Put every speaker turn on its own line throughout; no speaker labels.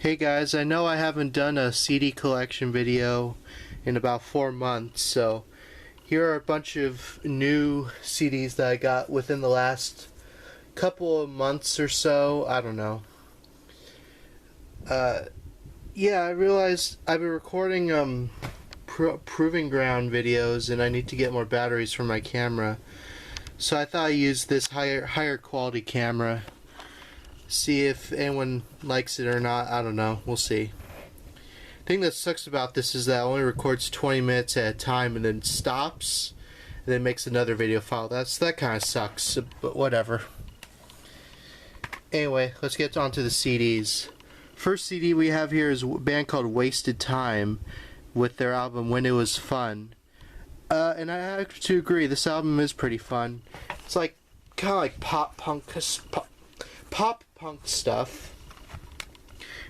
Hey guys, I know I haven't done a CD collection video in about 4 months, so here are a bunch of new CDs that I got within the last couple of months or so. I don't know. Yeah, I realized I've been recording proving ground videos and I need to get more batteries for my camera. So I thought I'd use this higher quality camera. See if anyone likes it or not. I don't know. We'll see. The thing that sucks about this is that it only records 20 minutes at a time and then stops and then makes another video file. That kind of sucks, but whatever. Anyway, let's get on to the CDs. First CD we have here is a band called Wasted Time with their album When It Was Fun. And I have to agree, this album is pretty fun. It's like kind of like pop punk stuff.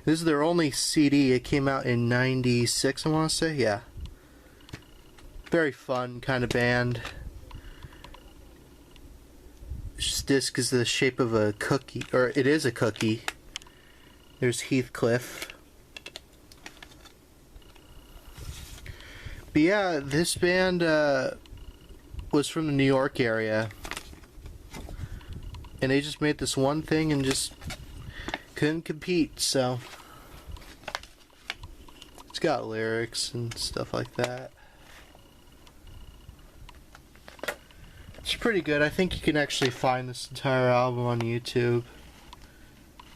This is their only CD. It came out in '96, I want to say. Yeah. Very fun kind of band. This disc is the shape of a cookie, or it is a cookie. There's Heathcliff. But yeah, this band was from the New York area. And they just made this one thing and just couldn't compete, so it's got lyrics and stuff like that. It's pretty good. I think you can actually find this entire album on YouTube.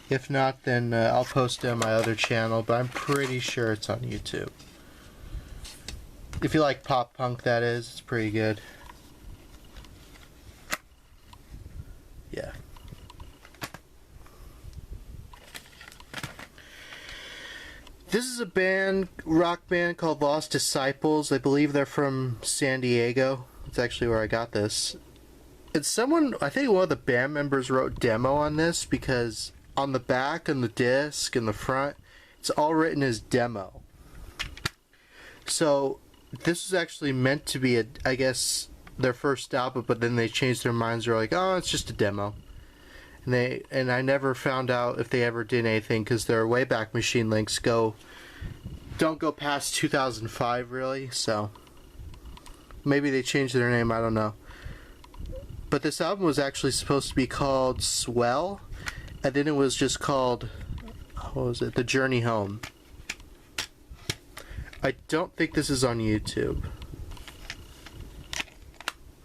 If not, then I'll post it on my other channel, but I'm pretty sure it's on YouTube. If you like pop punk, that is, it's pretty good. Yeah. This is a rock band called Lost Disciples. I believe they're from San Diego. That's actually where I got this. And I think one of the band members wrote demo on this, because on the back and the disc and the front, it's all written as demo. So this is actually meant to be I guess their first album, but then they changed their minds. They're like, oh, it's just a demo. And I never found out if they ever did anything, because their Wayback Machine links don't go past 2005 really, so maybe they changed their name, I don't know. But this album was actually supposed to be called Swell, and then it was just called, what was it, The Journey Home. I don't think this is on YouTube.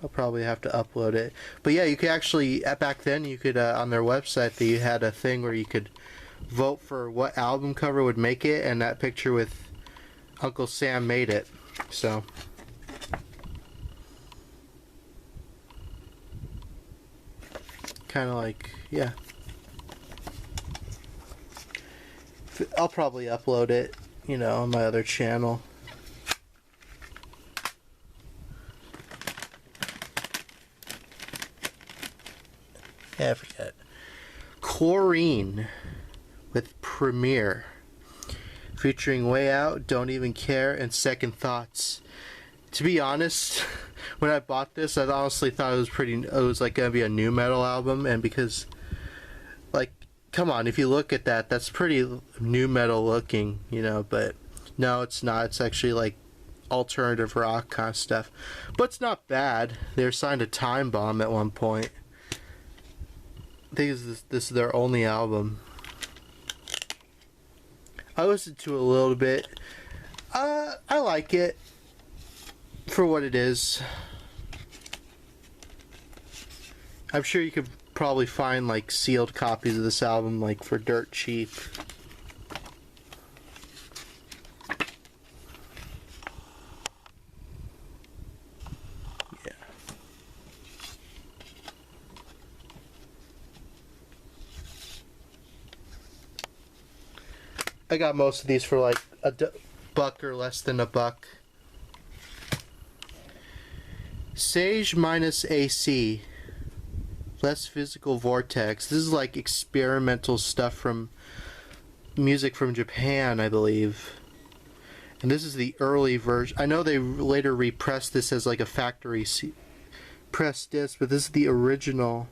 I'll probably have to upload it. But yeah, you could actually, back then you could, on their website, they had a thing where you could vote for what album cover would make it, and that picture with Uncle Sam made it. So kind of like, yeah. I'll probably upload it, on my other channel. Yeah, I forget. Chlorine with Premiere, featuring Way Out, Don't Even Care, and Second Thoughts. To be honest, when I bought this, I honestly thought it was like gonna be a new metal album, and because, like, come on, if you look at that, that's pretty new metal looking, but no, it's not. It's actually like alternative rock kind of stuff, but it's not bad. They were signed to Time Bomb at one point. I think this is their only album. I listened to it a little bit. I like it for what it is. I'm sure you could probably find like sealed copies of this album like for dirt cheap. I got most of these for like $1 or less than $1. Sage minus AC. Less physical vortex. This is like experimental stuff from music from Japan, I believe. And this is the early version. I know they later repressed this as like a factory press disc, but this is the original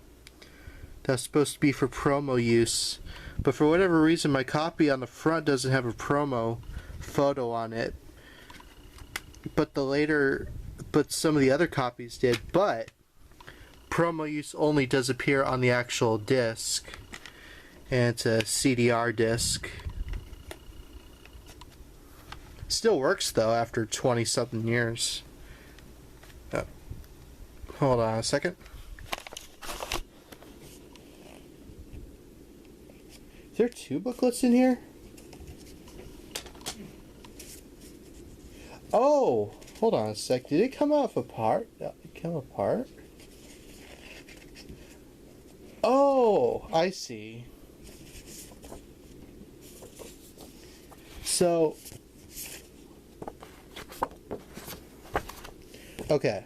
that's supposed to be for promo use. but for whatever reason my copy on the front doesn't have a promo photo on it, but some of the other copies did. But promo use only does appear on the actual disc, and it's a CDR disc. Still works though after 20 something years. Oh. Hold on a second. Is there 2 booklets in here? Oh, hold on a sec. Did it come off apart? It come apart? Oh, I see. So, okay.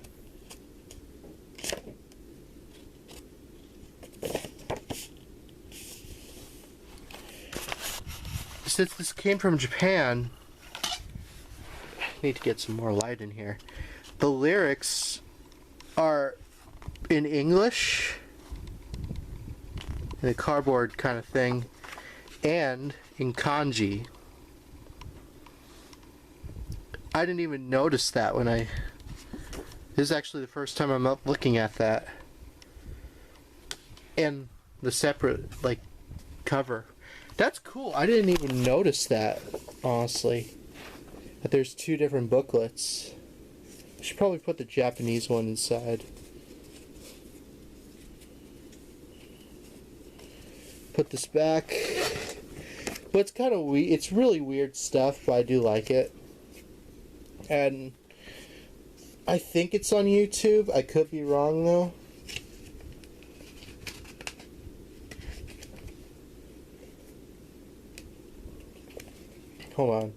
Since this came from Japan, I need to get some more light in here. The lyrics are in English, in a cardboard kind of thing, and in kanji. I didn't even notice that when this is actually the first time I'm up looking at that. And the separate, like, cover. That's cool. I didn't even notice that, honestly. That there's 2 different booklets. I should probably put the Japanese one inside. Put this back. But it's kind of weird. It's really weird stuff, but I do like it. And I think it's on YouTube. I could be wrong, though. Hold on.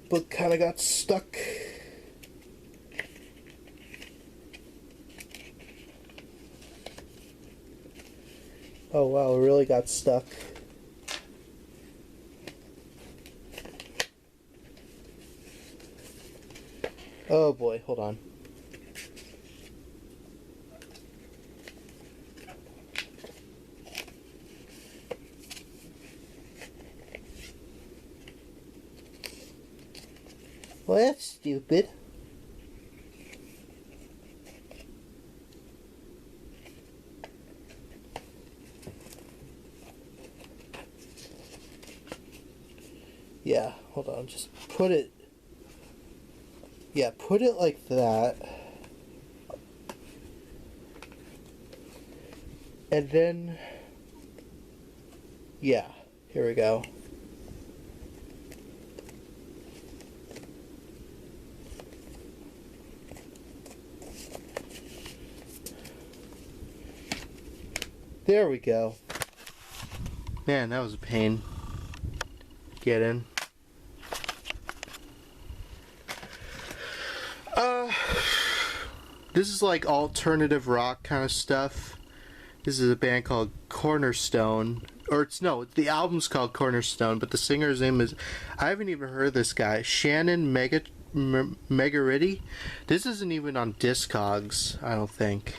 Book kind of got stuck. Oh wow, it really got stuck. Oh boy, hold on. Well, that's stupid. Yeah, hold on, just put it... Yeah, put it like that. And then... Yeah, here we go. There we go. Man, that was a pain. Get in. This is like alternative rock kind of stuff. This is a band called Cornerstone. The album's called Cornerstone, but the singer's name is... I haven't even heard of this guy. Shannon Megarity? This isn't even on Discogs, I don't think.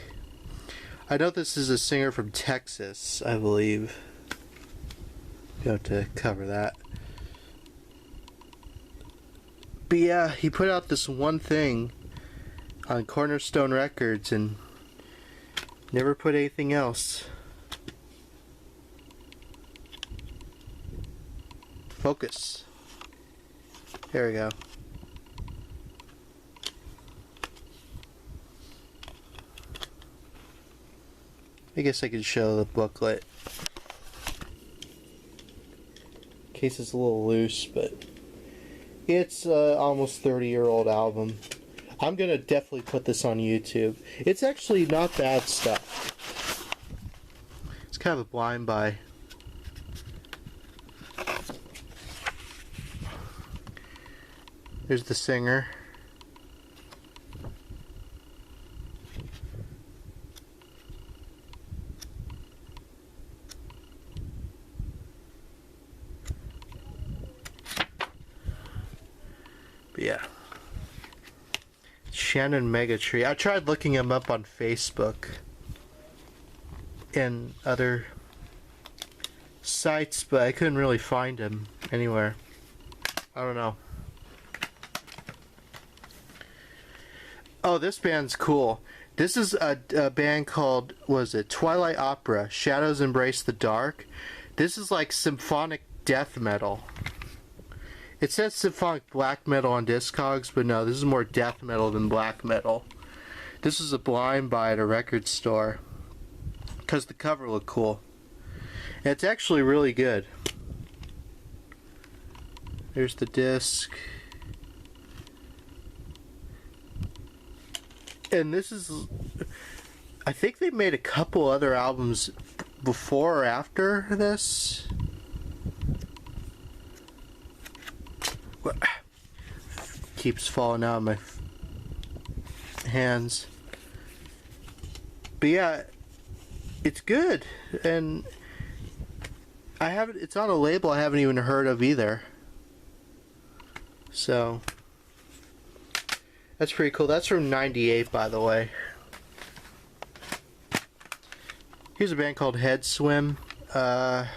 I know this is a singer from Texas, I believe. You have to cover that. But yeah, he put out this one thing on Cornerstone Records and never put anything else. Focus. There we go. I guess I could show the booklet. Case is a little loose, but it's almost 30-year-old album. I'm gonna definitely put this on YouTube. It's actually not bad stuff. It's kind of a blind buy. There's the singer. But yeah. Shannon Megatree. I tried looking him up on Facebook and other sites, but I couldn't really find them anywhere. I don't know. Oh, this band's cool. This is a band called, was it Twilight Opera, Shadows Embrace the Dark. This is like symphonic death metal. It says symphonic black metal on Discogs, but no, this is more death metal than black metal. This is a blind buy at a record store because the cover looked cool. And it's actually really good. There's the disc. And this is, I think they made a couple other albums before or after this. Keeps falling out of my hands. But yeah, it's good. And I haven't, it's on a label I haven't even heard of either. So that's pretty cool. That's from '98, by the way. Here's a band called Head Swim. I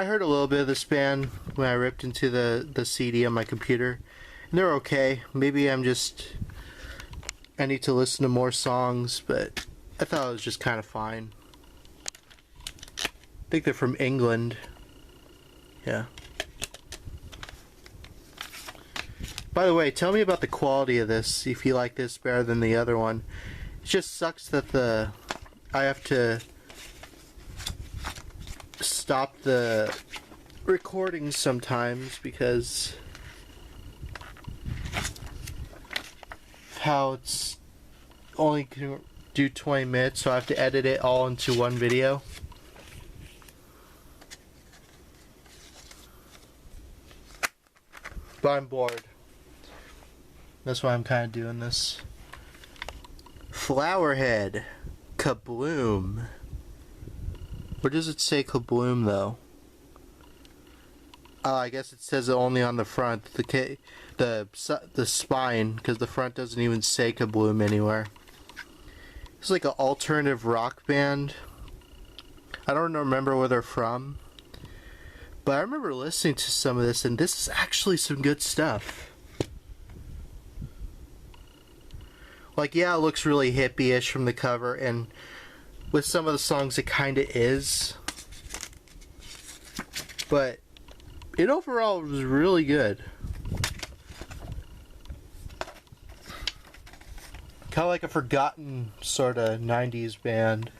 heard a little bit of this band when I ripped into the CD on my computer. And they're okay. Maybe I need to listen to more songs, but I thought it was just kind of fine. I think they're from England. Yeah. By the way, tell me about the quality of this, if you like this better than the other one. It just sucks that I have to stop the recording sometimes because how it's only can do 20 minutes, so I have to edit it all into one video. But I'm bored. That's why I'm kind of doing this. Flowerhead. Kabloom. Where does it say Kabloom though? Oh, I guess it says it only on the front. The spine, because the front doesn't even say Kabloom anywhere. It's like an alternative rock band. I don't remember where they're from. But I remember listening to some of this, and this is actually some good stuff. Like, yeah, it looks really hippie-ish from the cover, and with some of the songs it kind of is. But it overall was really good. Kind of like a forgotten sort of 90s band.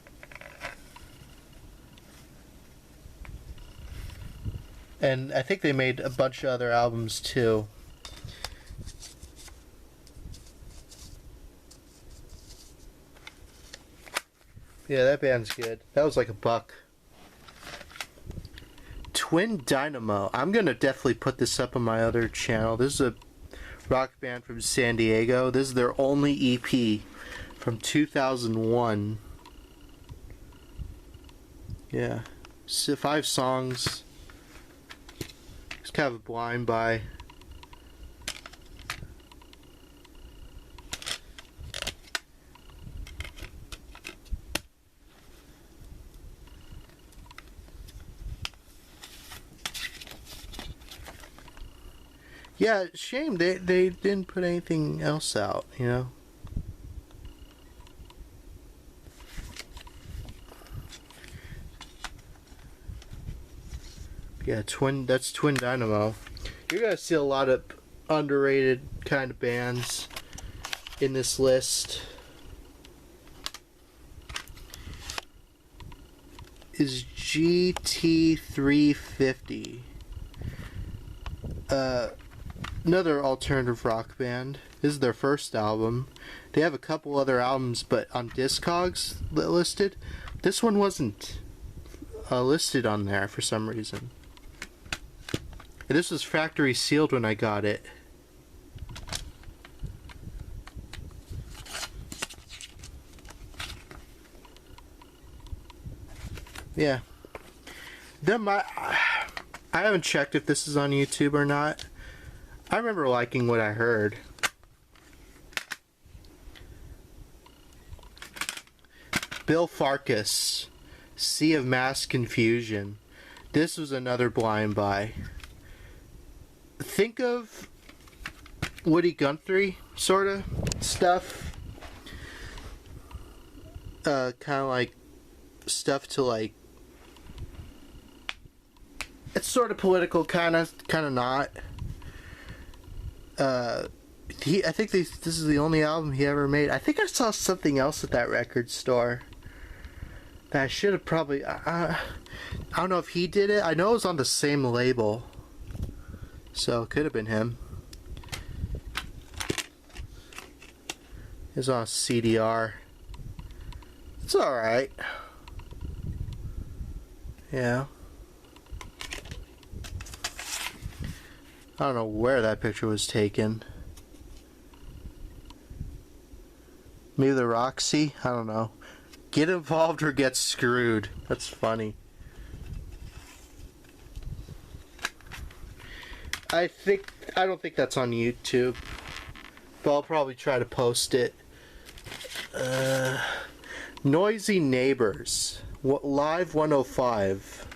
And I think they made a bunch of other albums too. Yeah, that band's good. That was like $1. Twin Dynamo. I'm gonna definitely put this up on my other channel. This is a rock band from San Diego. This is their only EP from 2001. Yeah. So 5 songs. It's kind of a blind buy. Yeah, shame they didn't put anything else out, you know. Yeah, that's Twin Dynamo. You're gonna see a lot of underrated kind of bands in this list. Is GT350. Another alternative rock band. This is their first album. They have a couple other albums, but on Discogs listed. This one wasn't listed on there for some reason. And this was factory sealed when I got it. Yeah. I haven't checked if this is on YouTube or not. I remember liking what I heard. Bill Farkas, Sea of Mass Confusion. This was another blind buy. Think of Woody Guthrie sort of stuff. Kind of like stuff to like. It's sort of political, kind of not. I think this is the only album he ever made. I think I saw something else at that record store that I should have probably. I don't know if he did it. I know it was on the same label, so it could have been him. It's on CDR. It's all right. Yeah. I don't know where that picture was taken. Maybe the Roxy? I don't know. Get involved or get screwed. That's funny. I don't think that's on YouTube, but I'll probably try to post it. Noisy Neighbors. Live 105.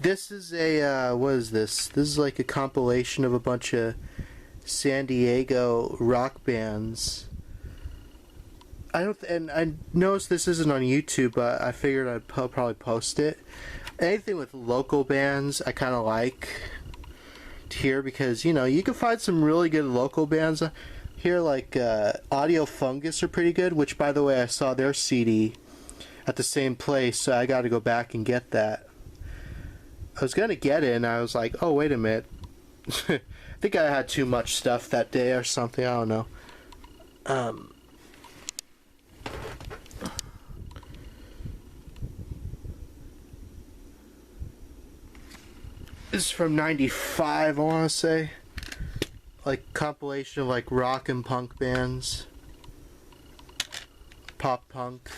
This is a, what is this? This is like a compilation of a bunch of San Diego rock bands. And I noticed this isn't on YouTube, but I figured I'd probably post it. Anything with local bands I kind of like to hear, because, you know, you can find some really good local bands here, like Audio Fungus are pretty good, which, by the way, I saw their CD at the same place, so I got to go back and get that. I was going to get it, and I was like, oh, wait a minute. I think I had too much stuff that day or something, I don't know. This is from 95, I want to say. Like, compilation of, like, rock and punk bands. Pop punk.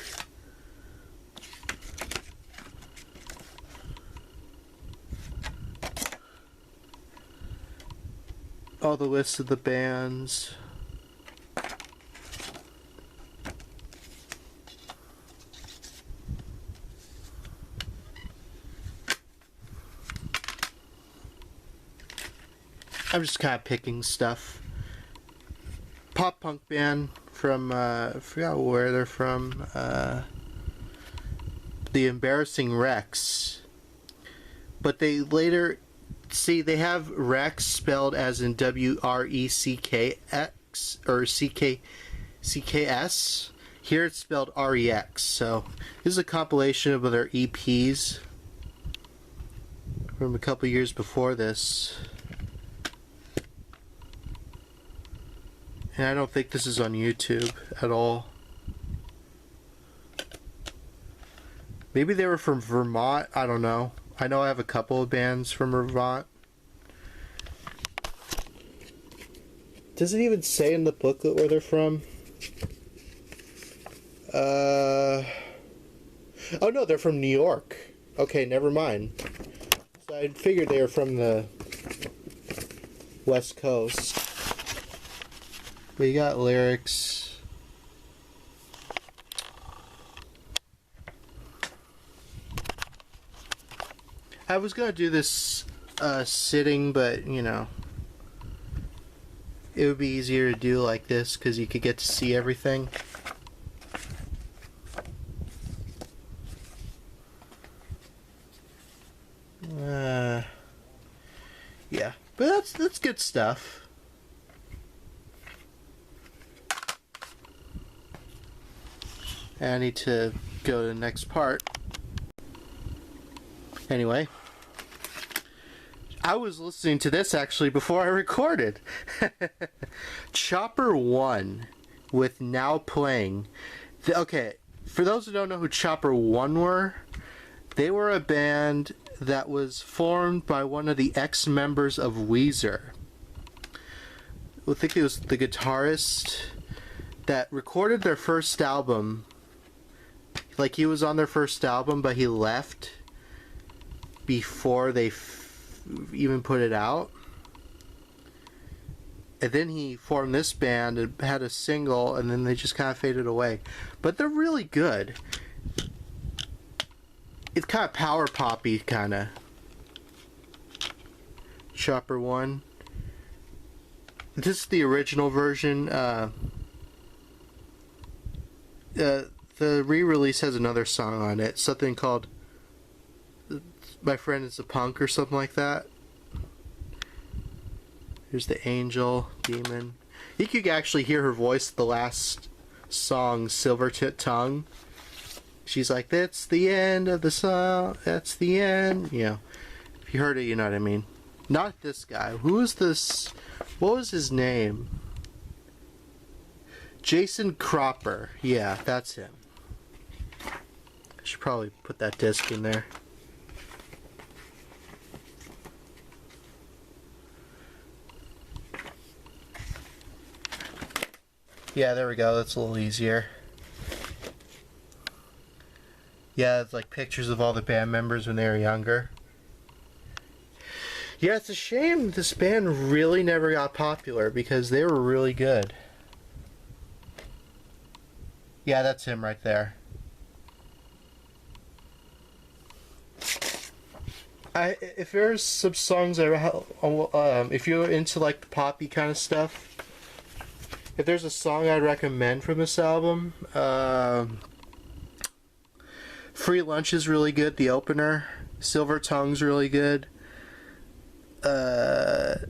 All the lists of the bands. I'm just kind of picking stuff. Pop punk band from, I forgot where they're from. The Embarrassing Wrecks. But they later, see, they have Rex spelled as in W-R-E-C-K-X, or C-K-S. Here it's spelled R-E-X. So this is a compilation of their EPs from a couple years before this. And I don't think this is on YouTube at all. Maybe they were from Vermont. I don't know. I know I have a couple of bands from Vermont. Does it even say in the booklet where they're from? Oh no, they're from New York. Okay, never mind. So I figured they were from the West Coast. But you got lyrics. I was gonna do this sitting, but you know, it would be easier to do like this because you could get to see everything. Yeah, but that's good stuff. I need to go to the next part. Anyway, I was listening to this actually before I recorded. Chopper 1 with Now Playing. Okay, for those who don't know who Chopper 1 were, they were a band that was formed by one of the ex-members of Weezer. I think it was the guitarist that recorded their first album. Like, he was on their first album, but he left before they even put it out. And then he formed this band and had a single, and then they just kind of faded away. But they're really good. it's kind of power poppy, kind of. Chopper 1. This is the original version. The re-release has another song on it. Something called My Friend is a Punk or something like that. Here's the angel, demon. You could actually hear her voice the last song, Silver Tongue. She's like, that's the end of the song. That's the end. You know, if you heard it, you know what I mean. Not this guy. Who is this? What was his name? Jason Cropper. Yeah, that's him. I should probably put that disc in there. Yeah, there we go. That's a little easier. Yeah, it's like pictures of all the band members when they were younger. Yeah, it's a shame this band really never got popular because they were really good. Yeah, that's him right there. If there's some songs if you're into like the poppy kind of stuff, if there's a song I'd recommend from this album, Free Lunch is really good, the opener. Silver Tongue's really good.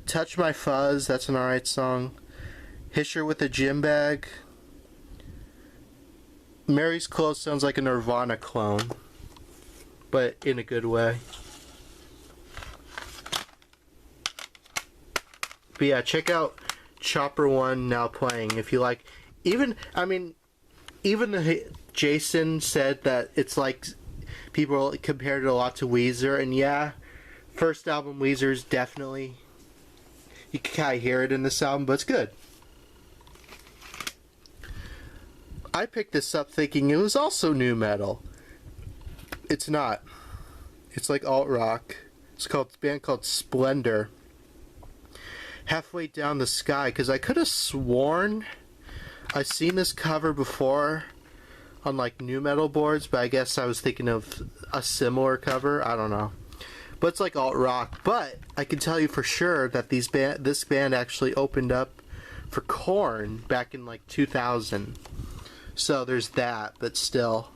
Touch My Fuzz, that's an alright song. Hisher with a Gym Bag. Mary's Clothes sounds like a Nirvana clone, but in a good way. But yeah, check out Chopper 1 Now Playing if you like. Even Jason said that it's like people compared it a lot to Weezer, and yeah, first album Weezer's definitely, you can kind of hear it in this album, but it's good. I picked this up thinking it was also nu metal. It's not. It's like alt rock. It's a band called Splendor. Halfway Down the Sky, because I could have sworn I've seen this cover before on like nu metal boards, but I guess I was thinking of a similar cover. I don't know. But it's like alt rock. But I can tell you for sure that this band actually opened up for Korn back in like 2000. So there's that, but still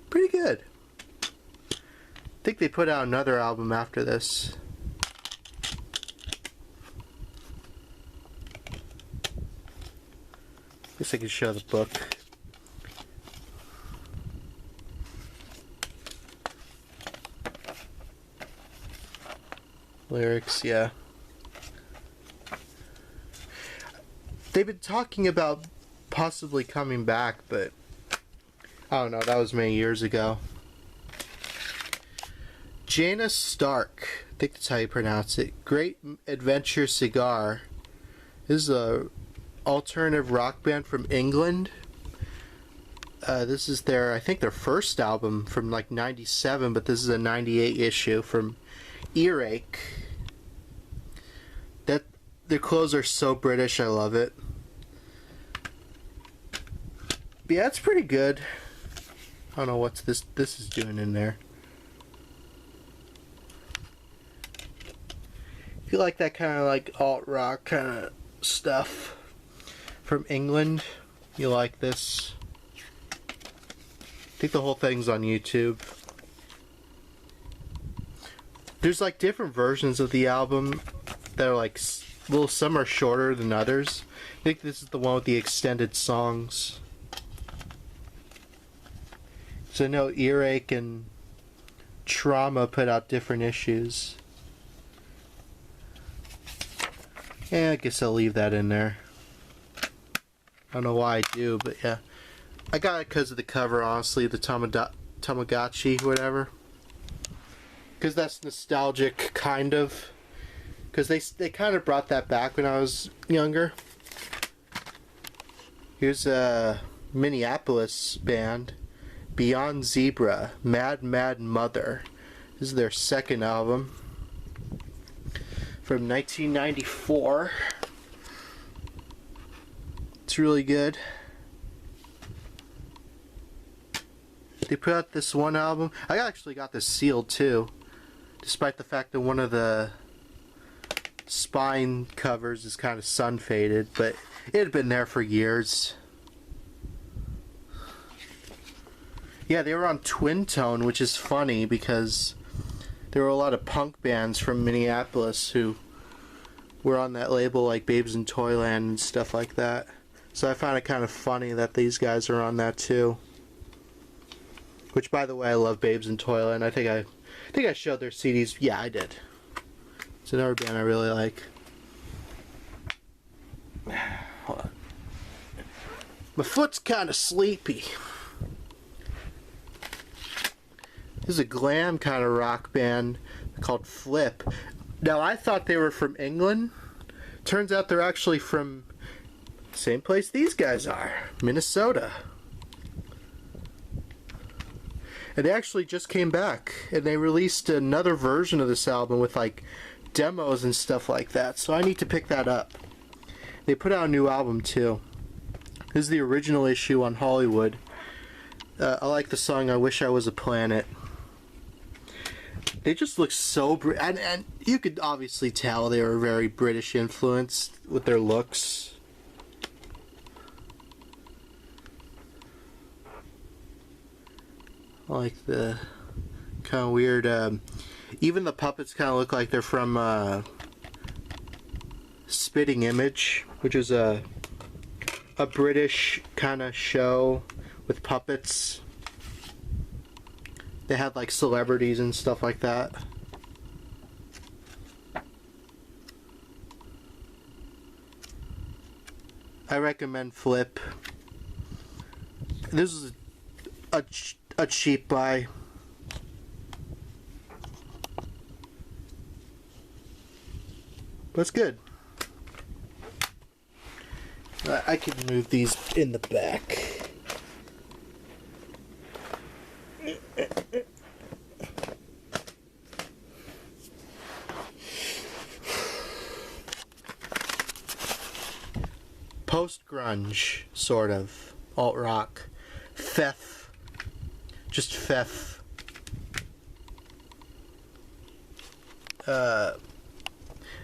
pretty good. I think they put out another album after this. Guess I could show the book. Lyrics, yeah. They've been talking about possibly coming back, but I don't know, that was many years ago. Jana Stark, I think that's how you pronounce it. Great Adventure Cigar. This is a alternative rock band from England. This is I think their first album from like 97, but this is a 98 issue from Earache. Their clothes are so British, I love it. But yeah, it's pretty good. I don't know what this is doing in there. If you like that kind of like alt rock kind of stuff from England, you like this. I think the whole thing's on YouTube. There's like different versions of the album that are like some are shorter than others. I think this is the one with the extended songs. So I know Earache and Trauma put out different issues. Yeah, I guess I'll leave that in there. I don't know why I do, but yeah. I got it because of the cover, honestly, the Tamagotchi, whatever. Because that's nostalgic, kind of. Because they kind of brought that back when I was younger. Here's a Minneapolis band, Beyond Zebra, Mad Mad Mother. This is their second album from 1994. It's really good. They put out this one album. I actually got this sealed too, despite the fact that one of the spine covers is kind of sun faded, but it had been there for years. Yeah, they were on Twin Tone, which is funny because there were a lot of punk bands from Minneapolis who were on that label, like Babes in Toyland and stuff like that. So I found it kind of funny that these guys are on that too. Which, by the way, I love Babes in Toyland. I think I showed their CDs. Yeah, I did. It's another band I really like. Hold on. My foot's kind of sleepy. This is a glam kind of rock band called Flip. Now, I thought they were from England. Turns out they're actually from the same place these guys are, Minnesota. And they actually just came back, and they released another version of this album with like demos and stuff like that, so I need to pick that up. They put out a new album too. This is the original issue on Hollywood. I like the song I Wish I Was a Planet. They just look so and you could obviously tell they were very British influenced with their looks. I like the kind of weird, even the puppets kind of look like they're from Spitting Image, which is a British kind of show with puppets. They had like celebrities and stuff like that. I recommend Flip. This is a cheap buy. But it's good. I can move these in the back. Post-grunge, sort of. Alt-rock. Fef. Just Fef.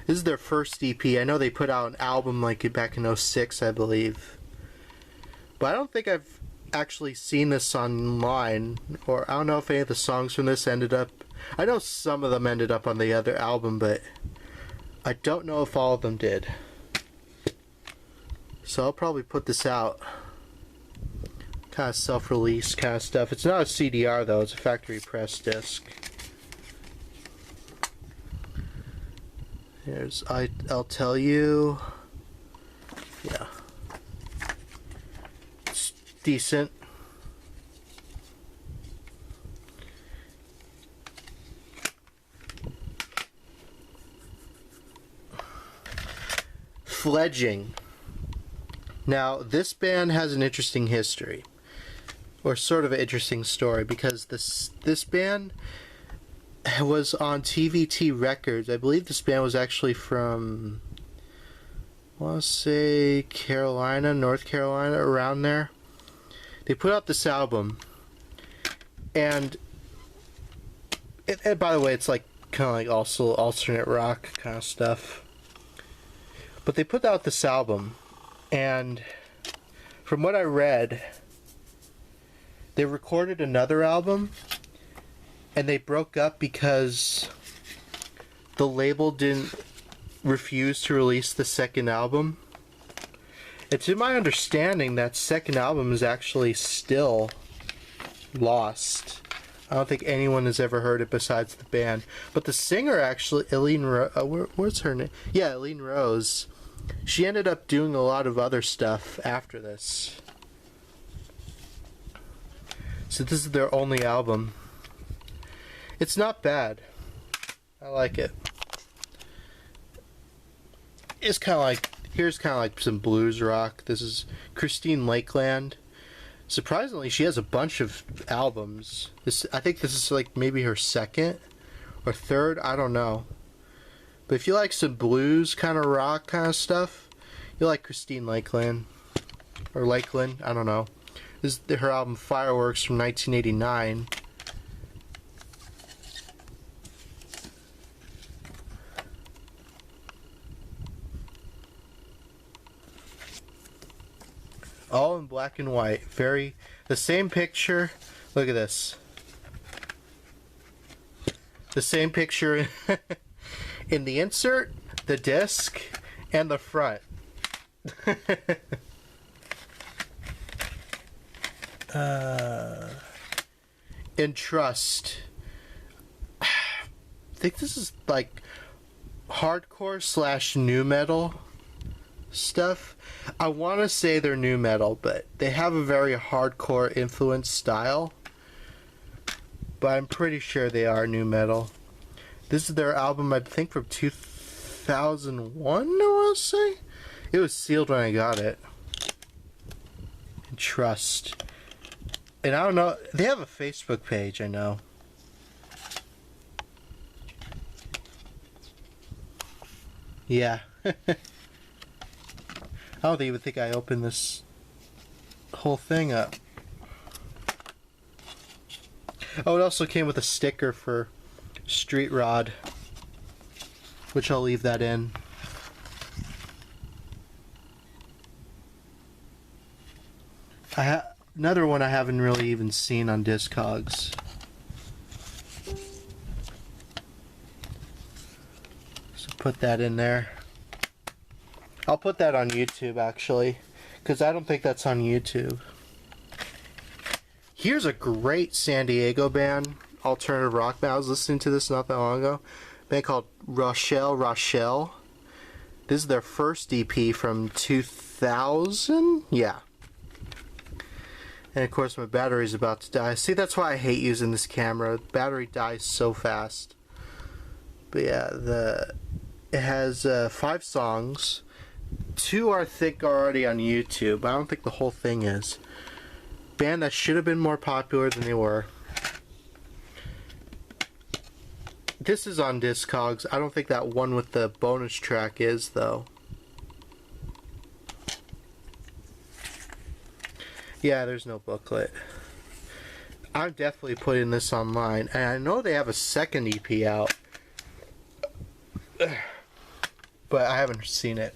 This is their first EP. I know they put out an album like back in 06, I believe. But I don't think I've actually seen this online, or I don't know if any of the songs from this ended up... I know some of them ended up on the other album, but I don't know if all of them did. So I'll probably put this out. Kind of self-release kind of stuff. It's not a CDR though, it's a factory press disc. Here's I'll Tell You. Yeah. It's decent. Fledging. Now, this band has an interesting history, or sort of an interesting story, because this band was on TVT Records. I believe this band was actually from, I want to say Carolina, North Carolina, around there. They put out this album, and by the way, it's like kind of like also alternate rock kind of stuff. But they put out this album, and from what I read, they recorded another album, and they broke up because the label didn't refuse to release the second album. And to my understanding, that second album is actually still lost. I don't think anyone has ever heard it besides the band. But the singer actually, what's her name? Yeah, Eileen Rose. She ended up doing a lot of other stuff after this. So this is their only album. It's not bad. I like it. It's kind of like, here's kind of like some blues rock. This is Christine Lakeland. Surprisingly, she has a bunch of albums. I think this is like maybe her second or third. I don't know. But if you like some blues kind of rock kind of stuff, you'll like Christine Lakeland. Or Lakeland, I don't know. This is her album Fireworks from 1989. All in black and white. The same picture. Look at this. The same picture in the insert, the disc, and the front. In Trust. I think this is like hardcore / nu metal stuff. I want to say they're nu metal, but they have a very hardcore influence style. But I'm pretty sure they are nu metal. This is their album, I think, from 2001, I want to say. It was sealed when I got it. Trust. And I don't know, they have a Facebook page, I know. Yeah. I don't even think I opened this whole thing up. Oh, it also came with a sticker for Street Rod, which I'll leave that in. Another one I haven't really even seen on Discogs. So put that in there. I'll put that on YouTube, actually, because I don't think that's on YouTube. Here's a great San Diego band, alternative rock band. I was listening to this not that long ago. A band called Rochelle. This is their first EP from 2000? Yeah. And of course my battery's about to die. See, that's why I hate using this camera. The battery dies so fast. But yeah, it has 5 songs. 2 I think are already on YouTube. I don't think the whole thing is. Band that should have been more popular than they were. This is on Discogs. I don't think that one with the bonus track is, though. Yeah, there's no booklet. I'm definitely putting this online. And I know they have a second EP out. But I haven't seen it.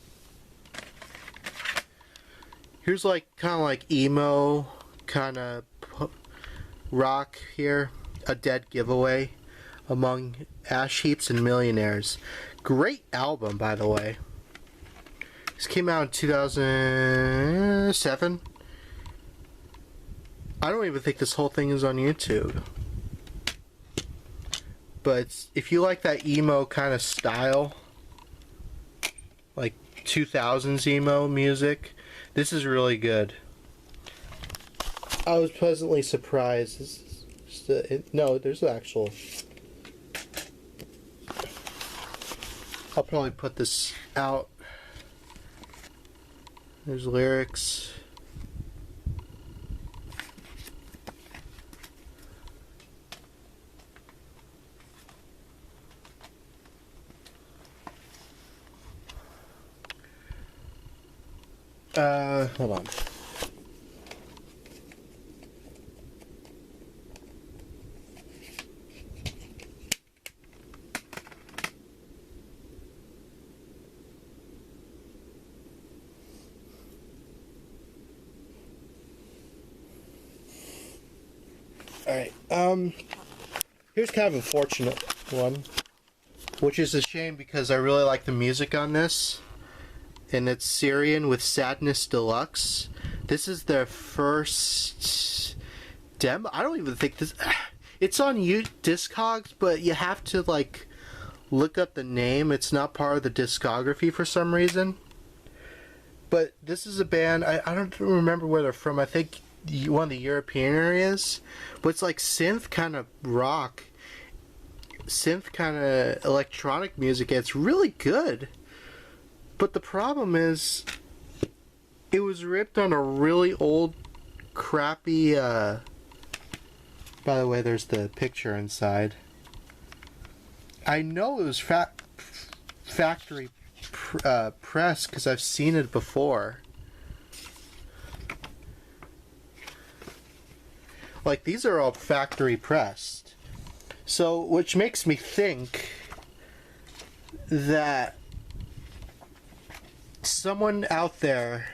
Here's like kind of like emo kind of rock here. A Dead Giveaway Among Ash Heaps and Millionaires. Great album, by the way. This came out in 2007. I don't even think this whole thing is on YouTube. But if you like that emo kind of style, like 2000s emo music, this is really good. I was pleasantly surprised. No, there's the actual... I'll probably put this out. There's lyrics. Hold on. Alright, here's kind of a fortunate one, which is a shame because I really like the music on this. And it's Syrian with Sadness Deluxe. This is their first demo. I don't even think this... It's on Discogs, but you have to, like, look up the name. It's not part of the discography for some reason. But this is a band... I don't remember where they're from. I think one of the European areas. But it's like synth kind of rock. Synth kind of electronic music. It's really good. But the problem is, it was ripped on a really old, crappy, by the way, there's the picture inside. I know it was factory press, because I've seen it before. Like, these are all factory pressed. So, which makes me think that someone out there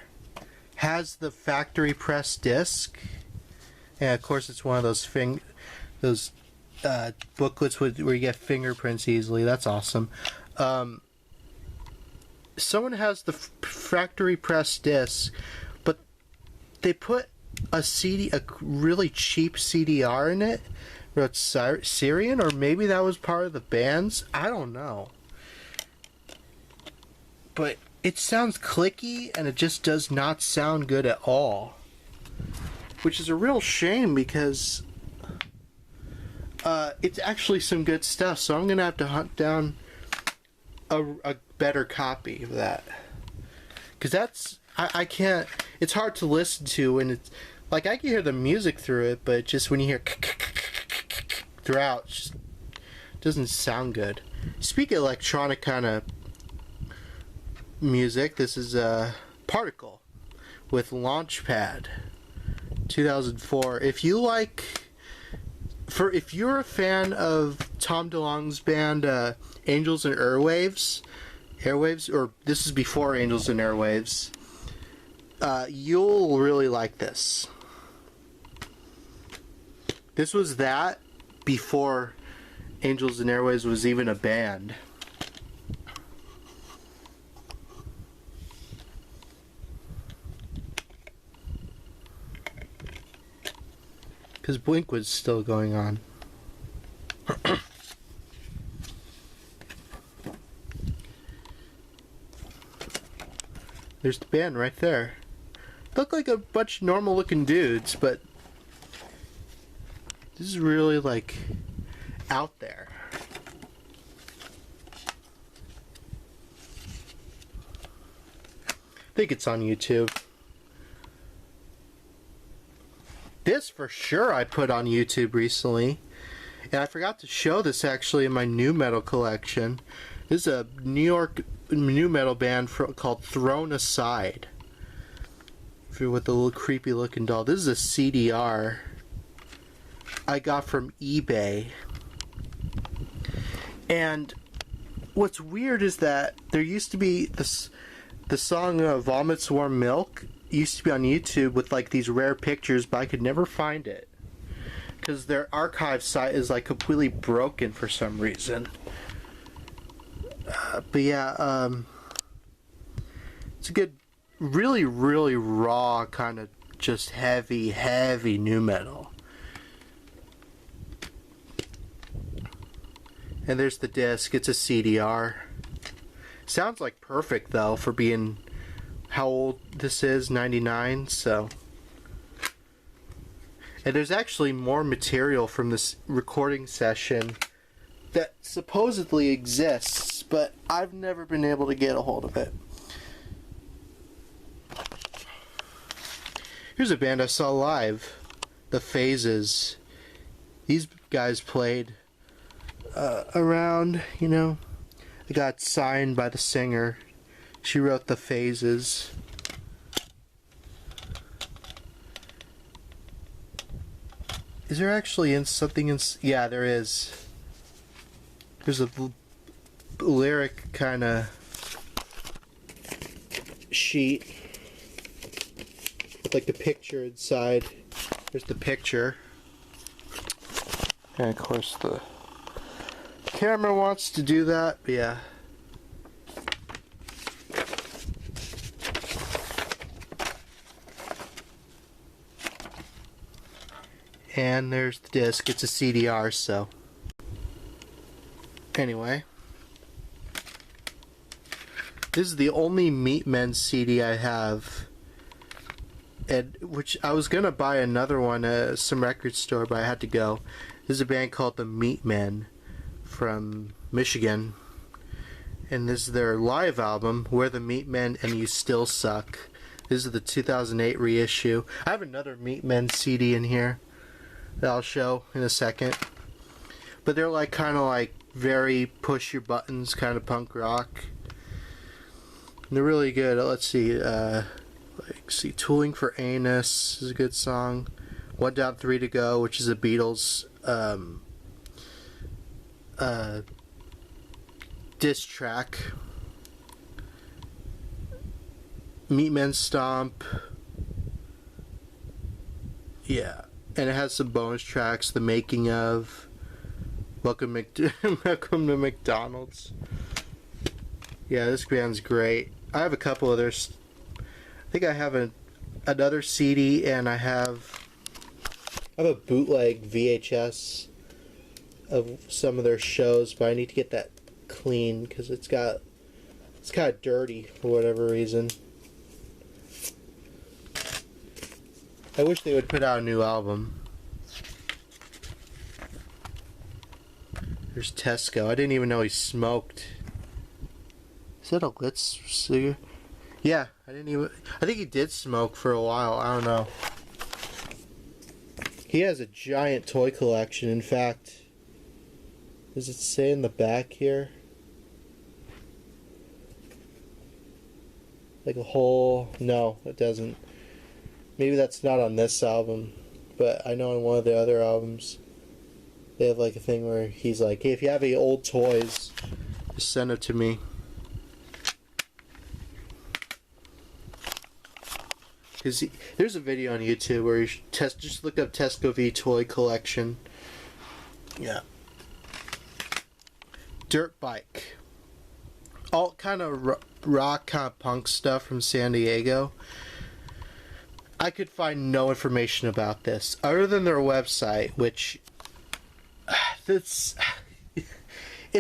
has the factory pressed disc. And of course, it's one of those booklets where you get fingerprints easily. That's awesome. Someone has the factory pressed disc, but they put a really cheap CDR in it. Wrote Syrian, or maybe that was part of the band's. I don't know. But it sounds clicky, and it just does not sound good at all. Which is a real shame, because it's actually some good stuff. So I'm going to have to hunt down a better copy of that. Because that's... I can't... It's hard to listen to, and it's... Like, I can hear the music through it, but just when you hear throughout, it just doesn't sound good. Speaking of electronic kind of music, this is Particle with Launchpad 2004. If you're a fan of Tom DeLonge's band Angels and Airwaves, or this is before Angels and Airwaves, you'll really like this. This was that before Angels and Airwaves was even a band. Because Blink was still going on. There's the band right there. Look like a bunch of normal looking dudes, but this is really like out there. I think it's on YouTube. This for sure I put on YouTube recently. And I forgot to show this actually in my new metal collection. This is a New York new metal band called Thrown Aside. With the little creepy looking doll. This is a CDR I got from eBay. And what's weird is that there used to be the song Vomits Warm Milk used to be on YouTube with like these rare pictures, but I could never find it because their archive site is like completely broken for some reason. But yeah, it's a good, really raw kind of just heavy nu metal. And there's the disc. It's a CDR. Sounds like perfect though for being how old this is, 99. So, and there's actually more material from this recording session that supposedly exists, but I've never been able to get a hold of it. Here's a band I saw live, The Phases. These guys played around, you know. They got signed by the singer. She wrote The Phases. Is there actually something in... Yeah, there is. There's a lyric kind of sheet with like the picture inside. There's the picture. And of course the camera wants to do that, but yeah. And there's the disc. It's a CDR, so. Anyway. This is the only Meatmen CD I have. And which I was gonna buy another one at some record store, but I had to go. This is a band called the Meatmen from Michigan. And this is their live album, We're the Meatmen and You Still Suck. This is the 2008 reissue. I have another Meatmen CD in here that I'll show in a second. But they're like kind of like very push your buttons kind of punk rock. And they're really good. Let's see. See, Tooling for Anus is a good song. One Down, Three to Go, which is a Beatles diss track. Meatmen Stomp. Yeah. And it has some bonus tracks, The Making of, Welcome to McDonald's. Yeah, this band's great. I have a couple others. I think I have another CD, and I have a bootleg VHS of some of their shows, but I need to get that clean because it's kind of dirty for whatever reason. I wish they would put out a new album. There's Tesco. I didn't even know he smoked. Is that a lit cigarette? Yeah, I think he did smoke for a while. I don't know. He has a giant toy collection. In fact, does it say in the back here? Like a whole... No, it doesn't. Maybe that's not on this album, but I know on one of the other albums they have like a thing where he's like, hey, if you have any old toys, just send it to me. Because there's a video on YouTube where you just look up Tesco V toy collection. Yeah. Dirt bike. All kind of rock, kind of punk stuff from San Diego. I could find no information about this other than their website, which it's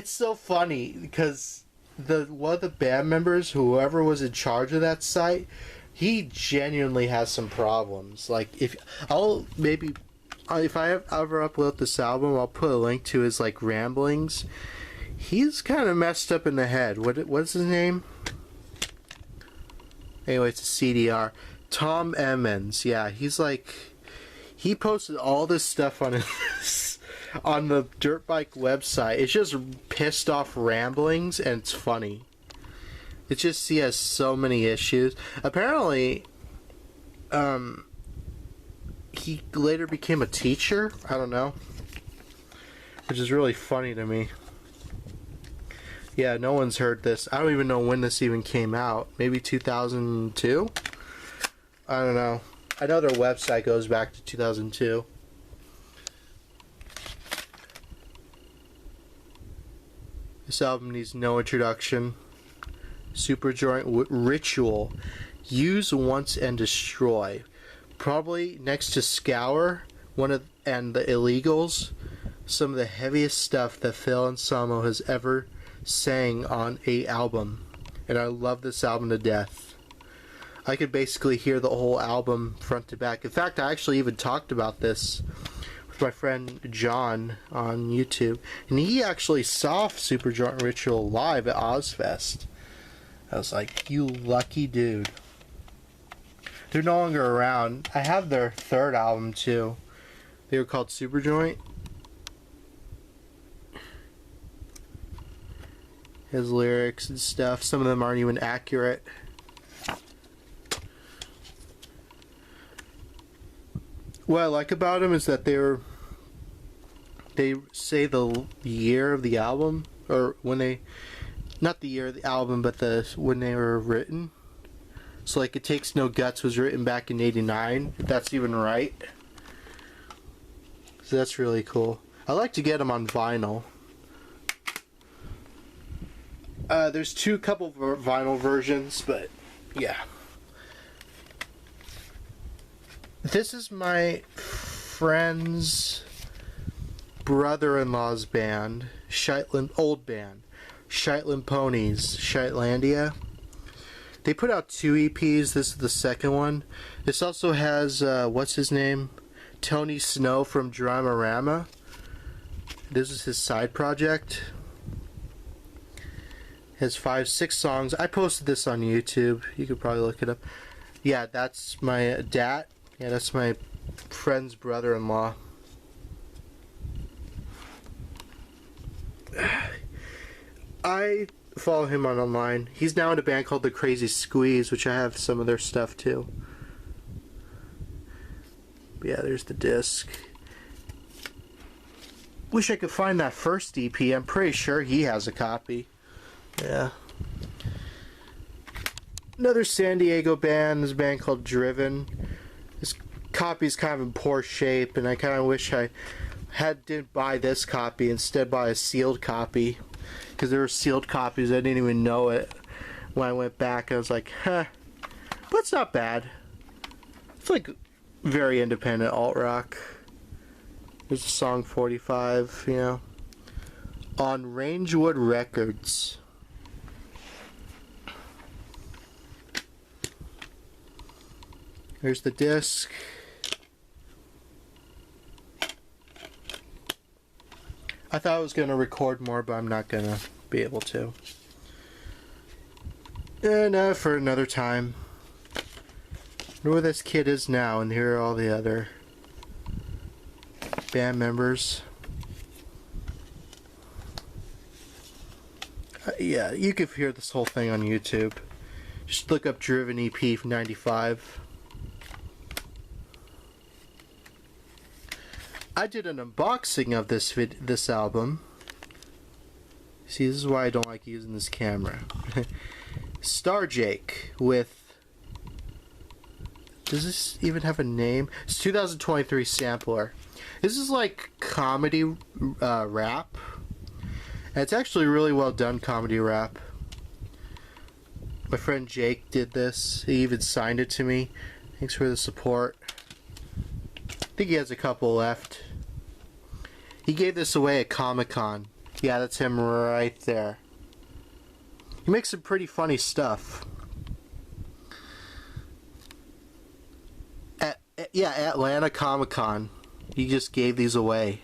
so funny because one of the band members, whoever was in charge of that site, he genuinely has some problems. Like if I ever upload this album, I'll put a link to his like ramblings. He's kind of messed up in the head. What's his name? Anyway, it's a CDR. Tom Emmons, yeah, he posted all this stuff on his on the dirt bike website. It's just pissed off ramblings, and it's funny. It's just he has so many issues. Apparently, he later became a teacher. I don't know, which is really funny to me. Yeah, no one's heard this. I don't even know when this even came out. Maybe 2002. I don't know. I know their website goes back to 2002. This album needs no introduction. Superjoint Ritual. Use once and destroy. Probably next to Scour and the Illegals, some of the heaviest stuff that Phil Anselmo has ever sang on a album. And I love this album to death. I could basically hear the whole album front to back. In fact, I actually even talked about this with my friend John on YouTube. And he actually saw Superjoint Ritual live at Ozfest. I was like, you lucky dude. They're no longer around. I have their third album too. They were called Superjoint. His lyrics and stuff. Some of them aren't even accurate. What I like about them is that they say the year of the album, or when they, not the year of the album, but when they were written. So like It Takes No Guts was written back in '89, if that's even right. So that's really cool. I like to get them on vinyl. There's couple vinyl versions, but yeah. This is my friend's brother-in-law's band, old band, Shetland Ponies, Shetlandia. They put out 2 EPs. This is the second one. This also has, what's his name? Tony Snow from Dramarama. This is his side project. It has 5-6 songs. I posted this on YouTube. You could probably look it up. Yeah, that's my dad. Yeah, that's my friend's brother-in-law. I follow him online. He's now in a band called The Crazy Squeeze, which I have some of their stuff too. Yeah, there's the disc. Wish I could find that first EP. I'm pretty sure he has a copy. Yeah. Another San Diego band. This band called Driven. This copy's kind of in poor shape, and I kind of wish I didn't buy this copy, instead buy a sealed copy, because there were sealed copies. I didn't even know it when I went back. I was like, huh, but it's not bad. It's like very independent alt rock. There's a song 45, you know, on Rangewood Records. Here's the disc. I thought I was going to record more, but I'm not going to be able to. And for another time. I wonder where this kid is now, and here are all the other band members. Yeah, you can hear this whole thing on YouTube. Just look up Driven EP 95. I did an unboxing of this album. See, this is why I don't like using this camera. Star Jake with... Does this even have a name? It's 2023 sampler. This is like comedy rap. And it's actually really well done comedy rap. My friend Jake did this. He even signed it to me. Thanks for the support. I think he has a couple left. He gave this away at Comic-Con. Yeah, that's him right there. He makes some pretty funny stuff. Yeah, Atlanta Comic-Con. He just gave these away.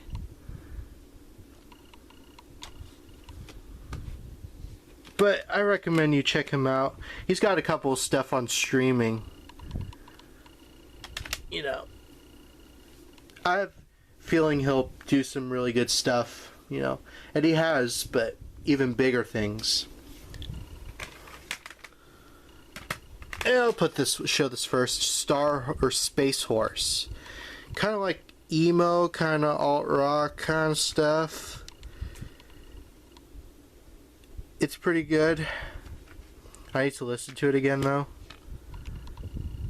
But I recommend you check him out. He's got a couple of stuff on streaming. You know, I have a feeling he'll do some really good stuff, you know. And he has, but even bigger things. And I'll show this first. Star or Space Horse. Kind of like emo, kind of alt rock kind of stuff. It's pretty good. I need to listen to it again though.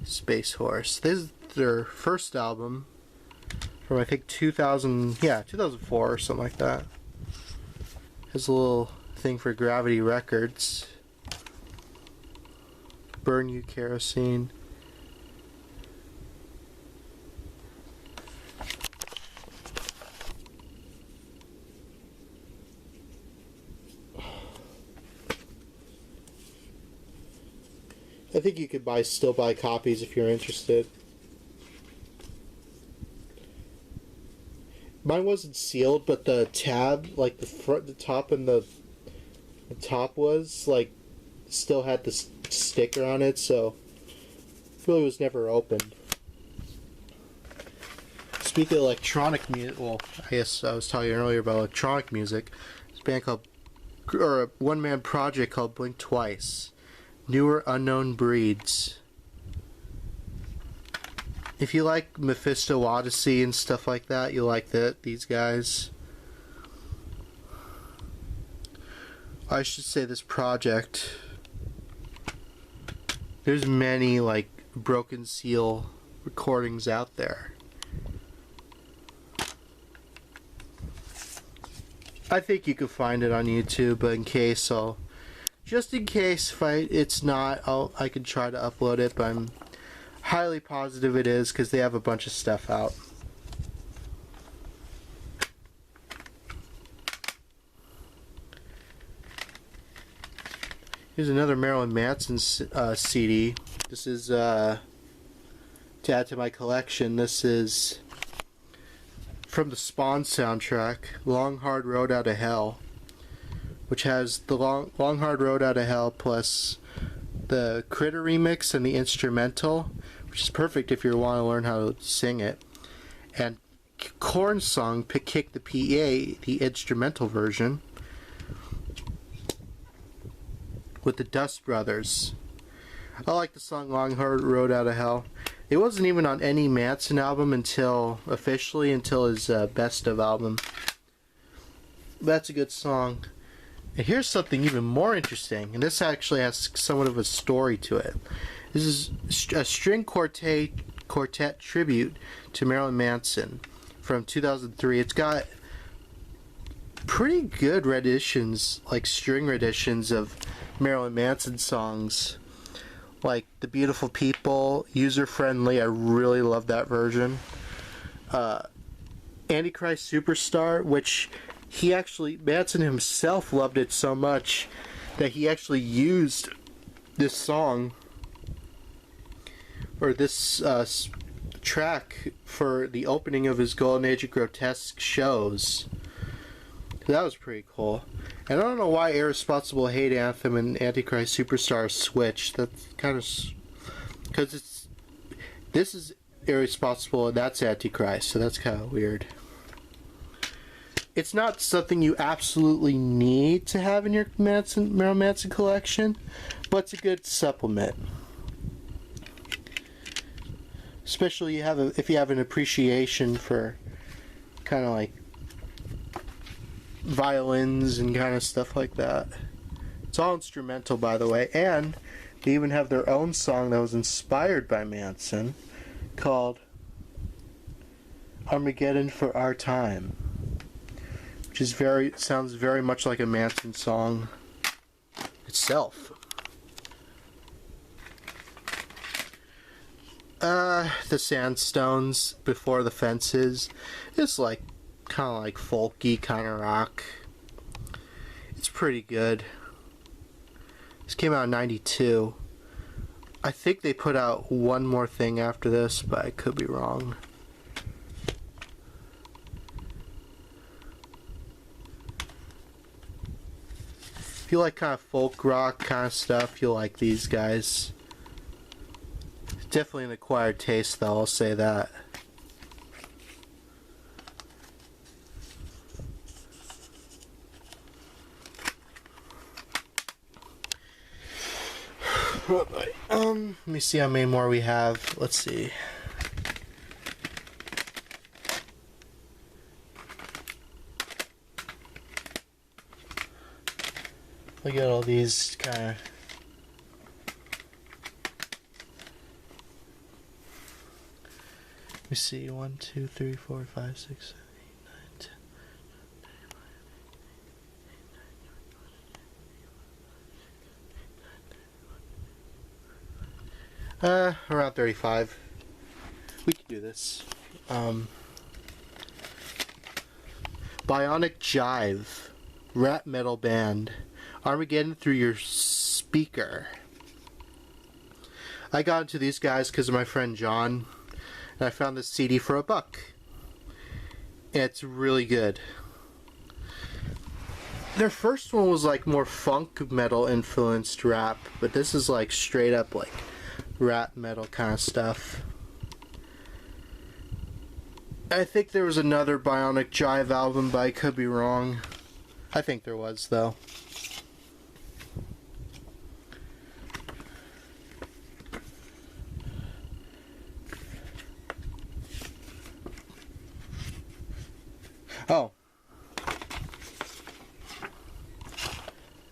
Space Horse. This is their first album from I think 2004 or something like that. Has a little thing for Gravity Records. Burn You Kerosene. I think you could still buy copies if you're interested. Mine wasn't sealed, but the tab, like the top and the top was like still had the sticker on it, so it really was never opened. Speaking of electronic music, well, I guess I was telling you earlier about electronic music. There's a band called, or a one-man project called Blink Twice. Newer Unknown Breeds. If you like Mephisto Odyssey and stuff like that, you'll like these guys. I should say this project. There's many like Broken Seal recordings out there. I think you could find it on YouTube, but just in case it's not, I can try to upload it, but I'm highly positive it is because they have a bunch of stuff out. Here's another Marilyn Manson CD. This is to add to my collection. This is from the Spawn soundtrack, Long Hard Road Out of Hell, which has the Long Hard Road Out of Hell plus the Critter remix and the instrumental, which is perfect if you want to learn how to sing it, and Korn's song Kick the PA, the instrumental version, with the Dust Brothers. I like the song Long Hard Road Out of Hell. It wasn't even on any Manson album until his Best of album. That's a good song. And here's something even more interesting, and this actually has somewhat of a story to it. This is a string quartet tribute to Marilyn Manson from 2003. It's got pretty good renditions, like string renditions of Marilyn Manson songs, like The Beautiful People, User Friendly. I really love that version. Antichrist Superstar, which Manson himself loved it so much that he actually used this song, or this track, for the opening of his Golden Age of Grotesque shows. That was pretty cool. And I don't know why Irresponsible Hate Anthem and Antichrist Superstar switched. That's kind of... because this is Irresponsible and that's Antichrist, so that's kind of weird. It's not something you absolutely need to have in your Marilyn Manson collection, but it's a good supplement. Especially if you have an appreciation for kind of like violins and kind of stuff like that. It's all instrumental, by the way, and they even have their own song that was inspired by Manson called Armageddon for Our Time, which is sounds very much like a Manson song itself. The Sandstones, Before the Fences, it's like kind of like folky kind of rock. It's pretty good. This came out in 92. I think they put out one more thing after this, but I could be wrong. If you like kind of folk rock kind of stuff, you'll like these guys. Definitely an acquired taste, though, I'll say that. Let me see how many more we have. Let's see. Look at all these kind of... Let me see. 1, 2, 3, 4, 5, 6, 7, 8, 9, 10. Around 35. We can do this. Bionic Jive, rap metal band, Armageddon Through Your Speaker. I got into these guys because of my friend John, and I found this CD for $1. It's really good. Their first one was like more funk metal influenced rap, but this is like straight up like rap metal kind of stuff. I think there was another Bionic Jive album, but I could be wrong. I think there was, though. Oh.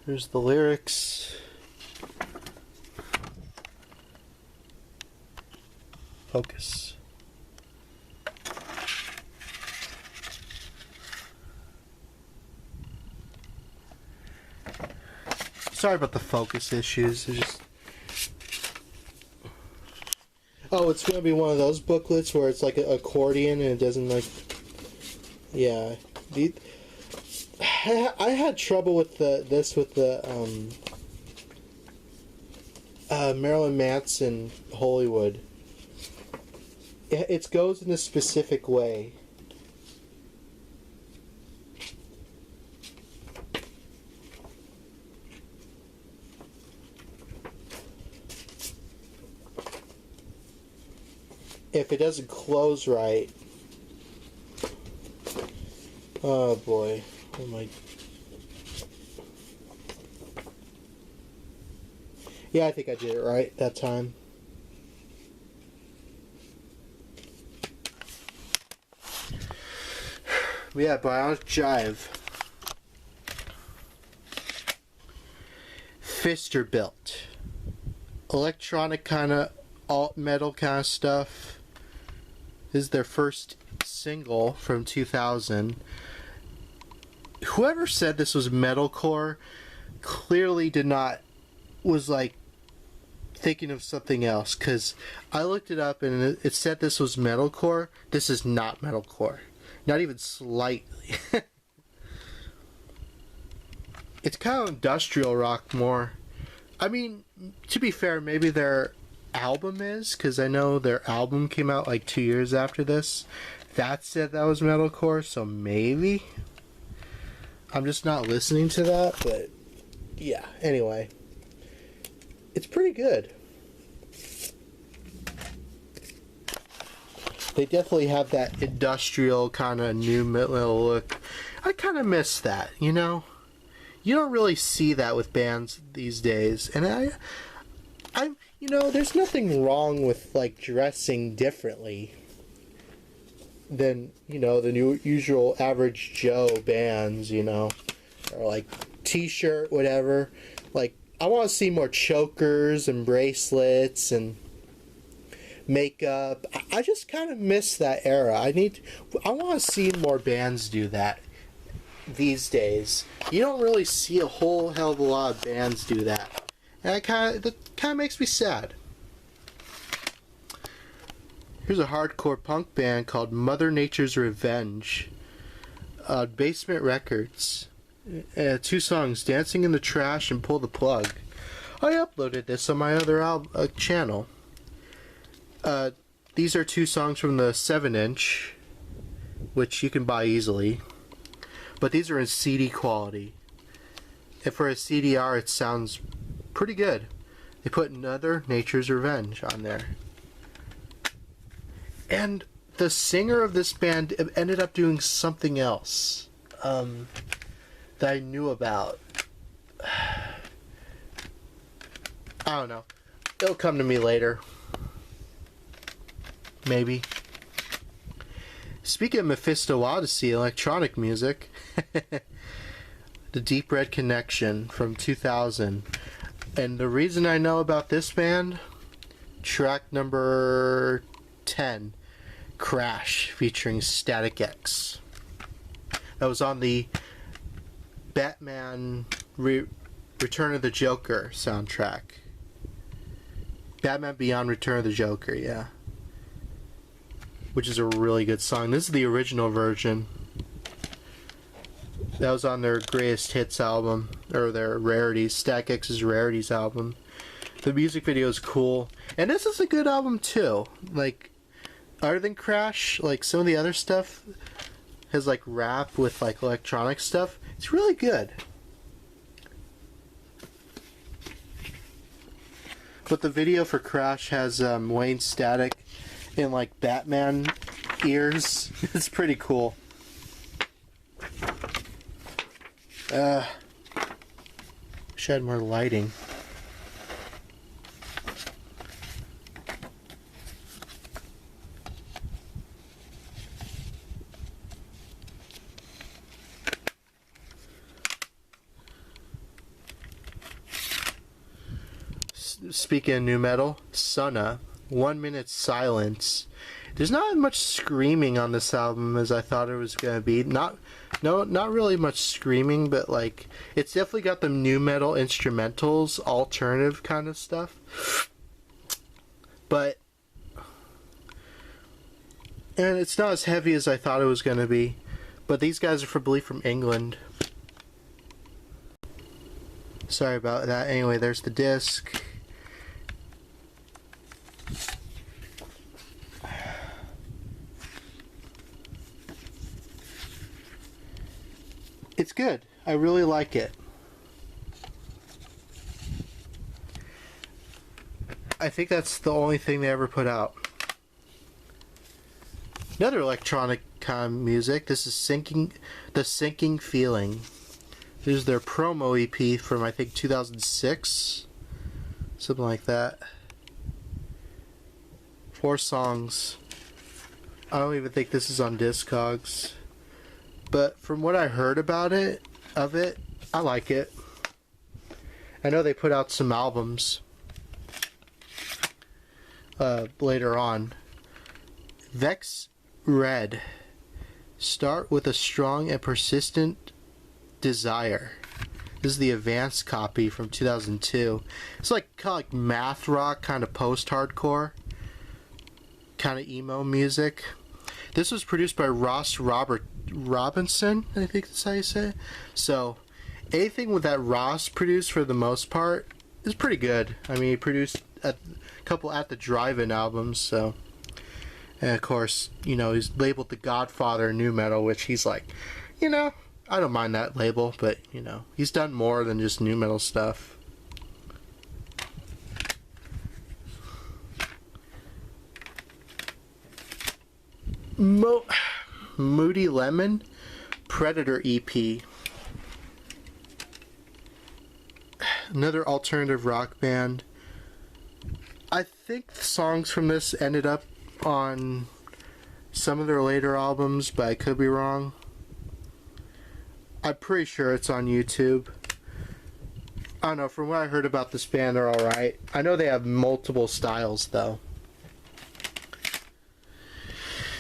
There's the lyrics. Focus. Sorry about the focus issues. Oh, it's gonna be one of those booklets where it's like an accordion and it doesn't like... Yeah. I had trouble with the Marilyn Manson Hollywood. It goes in a specific way. If it doesn't close right... Oh boy. Oh my... Yeah, I think I did it right that time. Yeah, Bionic Jive. Fisterbuilt. Electronic kind of alt metal kind of stuff. This is their first single from 2000. Whoever said this was metalcore clearly was like thinking of something else, because I looked it up and it said this was metalcore. This is not metalcore. Not even slightly. It's kind of industrial rock more. I mean, to be fair, maybe their album is, because I know their album came out like 2 years after this. That said that was metalcore, so maybe. I'm just not listening to that, but yeah, anyway. It's pretty good. They definitely have that industrial kind of new metal look. I kind of miss that, you know? You don't really see that with bands these days. And I you know, there's nothing wrong with like dressing differently than, you know, the usual average Joe bands, you know, or like t-shirt, whatever. Like, I want to see more chokers and bracelets and makeup. I just kind of miss that era. I want to see more bands do that these days. You don't really see a whole hell of a lot of bands do that. And that kind of makes me sad. Here's a hardcore punk band called Mother Nature's Revenge. Basement Records. 2 songs, Dancing in the Trash and Pull the Plug. I uploaded this on my other channel. These are 2 songs from the 7-inch, which you can buy easily. But these are in CD quality. And for a CDR, it sounds pretty good. They put Mother Nature's Revenge on there. And the singer of this band ended up doing something else that I knew about. I don't know. It'll come to me later. Maybe. Speaking of Mephisto Odyssey, electronic music, the Deep Red Connection from 2000. And the reason I know about this band, track number 10, Crash, featuring Static X. That was on the Batman Return of the Joker soundtrack. Batman Beyond Return of the Joker, yeah. Which is a really good song. This is the original version. That was on their Greatest Hits album, or their Rarities, Static X's Rarities album. The music video is cool. And this is a good album too. Like, other than Crash, like some of the other stuff has like rap with like electronic stuff. It's really good. But the video for Crash has Wayne Static in like Batman ears. It's pretty cool. Wish I had more lighting. Speaking of new metal, Sunna, 1 minute silence. There's not as much screaming on this album as I thought it was gonna be. Not really much screaming, but like it's definitely got the new metal instrumentals, alternative kind of stuff. But and it's not as heavy as I thought it was gonna be. But these guys are from England. Sorry about that. Anyway, there's the disc. It's good. I really like it. I think that's the only thing they ever put out. Another electronic kind of music. This is The Sinking Feeling. This is their promo EP from I think 2006. Something like that. 4 songs. I don't even think this is on Discogs. But from what I heard about it, I like it. I know they put out some albums later on. Vex Red. Start with a strong and persistent desire. This is the advanced copy from 2002. It's like kind of like math rock, kind of post-hardcore, kind of emo music. This was produced by Robinson, I think that's how you say it. So anything with that Ross produced for the most part is pretty good. I mean, he produced a couple At the Drive-In albums, so. And of course, you know, he's labeled the Godfather of Nu Metal, which he's like, you know, I don't mind that label, but, you know, he's done more than just nu metal stuff. Moody Lemon Predator EP. Another alternative rock band. I think the songs from this ended up on some of their later albums, but I could be wrong. I'm pretty sure it's on YouTube. I don't know, from what I heard about this band, they're alright. I know they have multiple styles, though.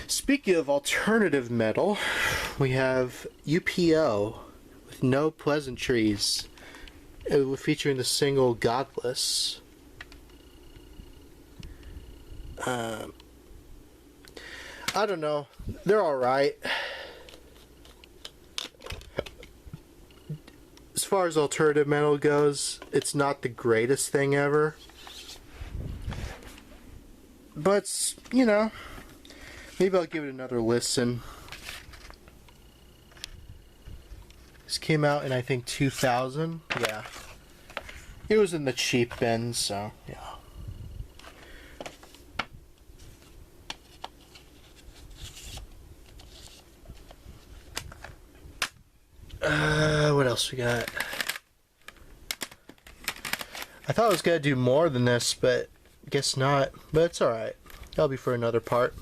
Speaking of alternative metal, we have UPO with No Pleasantries, featuring the single Godless. I don't know. They're alright. As far as alternative metal goes, it's not the greatest thing ever. But, you know, maybe I'll give it another listen. This came out in, I think, 2000. Yeah. It was in the cheap bin, so, yeah. What else we got? I thought I was gonna do more than this, but guess not. But it's alright. That'll be for another part.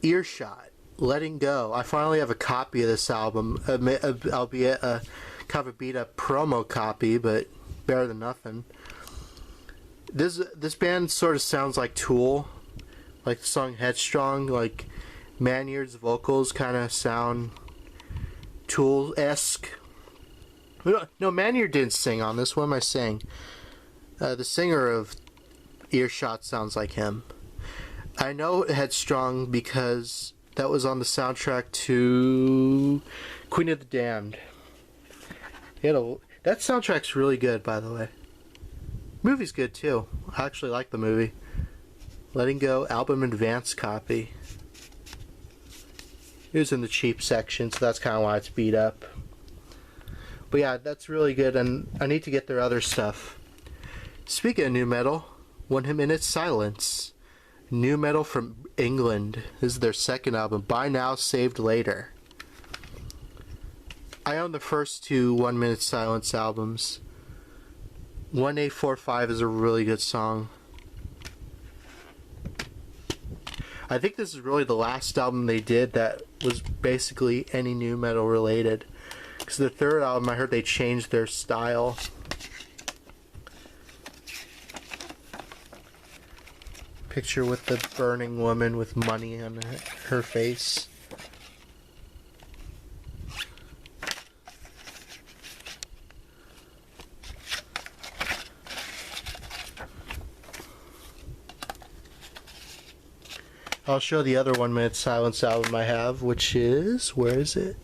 Earshot, Letting Go. I finally have a copy of this album, albeit a cover beat up promo copy, but better than nothing. This band sort of sounds like Tool, like the song Headstrong. Like Maynard's vocals kind of sound Tool-esque. No, Maynard didn't sing on this. What am I saying? The singer of Earshot sounds like him. I know Headstrong because that was on the soundtrack to Queen of the Damned. That soundtrack's really good, by the way. Movie's good too. I actually like the movie. Letting Go, album advance copy. It was in the cheap section, so that's kind of why it's beat up. But yeah, that's really good, and I need to get their other stuff. Speaking of nu metal, 1 Minute Silence. Nu metal from England. This is their second album, By Now Saved Later. I own the first two 1 Minute Silence albums. 1845 is a really good song. I think this is really the last album they did that was basically any nu metal related. Because the third album, I heard they changed their style. Picture with the burning woman with money on her face. I'll show the other 1 Minute Silence album I have, which is... where is it?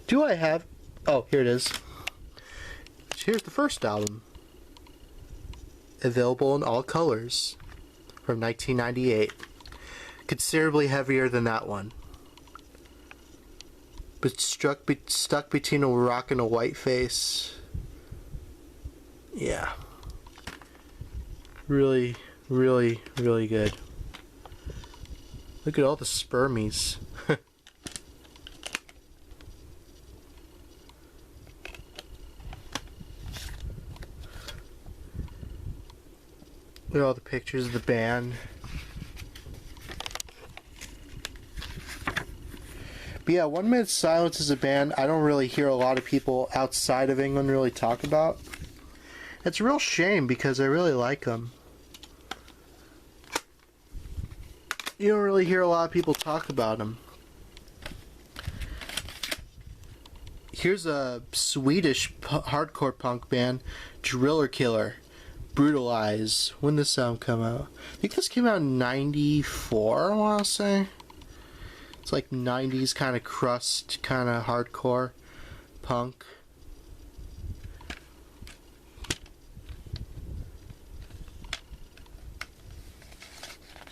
Do I have... oh, here it is. Here's the first album. Available in all colors. From 1998. Considerably heavier than that one. But stuck between a rock and a white face. Yeah. Really, really, really good. Look at all the spermies. Look at all the pictures of the band. But yeah, 1 Minute Silence is a band I don't really hear a lot of people outside of England really talk about. It's a real shame because I really like them. You don't really hear a lot of people talk about them. Here's a Swedish hardcore punk band, Driller Killer, Brutalize. When did this album come out? I think this came out in 94, I want to say. It's like 90s kind of crust, kind of hardcore punk.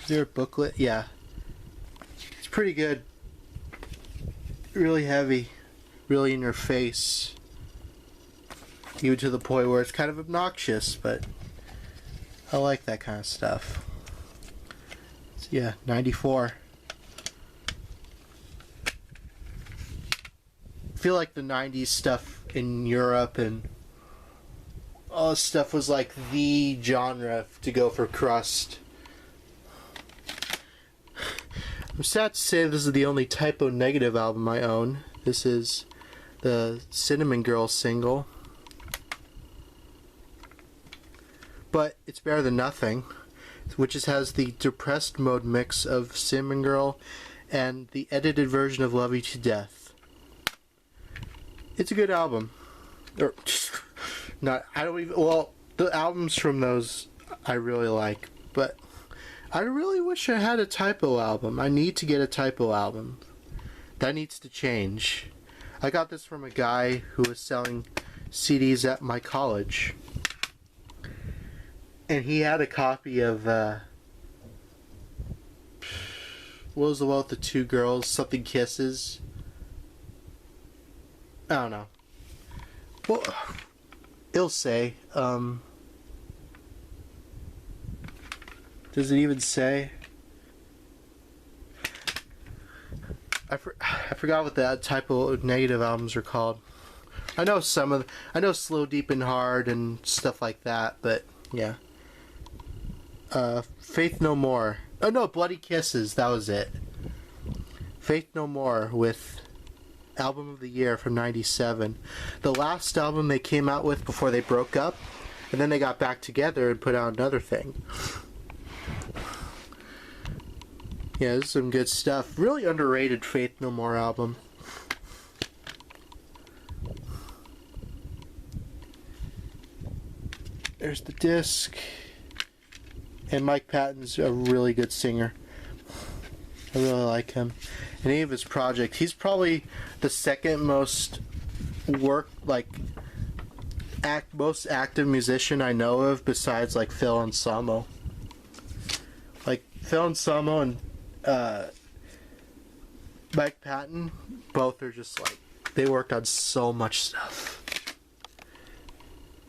Is there a booklet? Yeah. It's pretty good. Really heavy. Really in your face. Even to the point where it's kind of obnoxious, but I like that kind of stuff. So yeah, 94. I feel like the 90s stuff in Europe and all this stuff was like the genre to go for crust. I'm sad to say this is the only Typo Negative album I own. This is the Cinnamon Girl single. But it's better than nothing, which just has the depressed mode mix of Cinnamon Girl and the edited version of Love You to Death. It's a good album. Or not, I don't even, well, the albums from those I really like, but I really wish I had a Typo album. I need to get a Typo album. That needs to change. I got this from a guy who was selling CDs at my college. And he had a copy of, what was the one with the two girls? Something Kisses? I don't know. Well, it'll say, does it even say? I forgot what that Typo Negative albums are called. I know some of I know Slow, Deep and Hard and stuff like that, but yeah. Faith No More. Oh no, Bloody Kisses, that was it. Faith No More with Album of the Year from 97. The last album they came out with before they broke up, and then they got back together and put out another thing. Yeah, this is some good stuff. Really underrated Faith No More album. There's the disc. And Mike Patton's a really good singer. I really like him. Any of his projects. He's probably the second most most active musician I know of besides like Phil Anselmo. Like Phil Anselmo and Mike Patton, both are just like, they worked on so much stuff.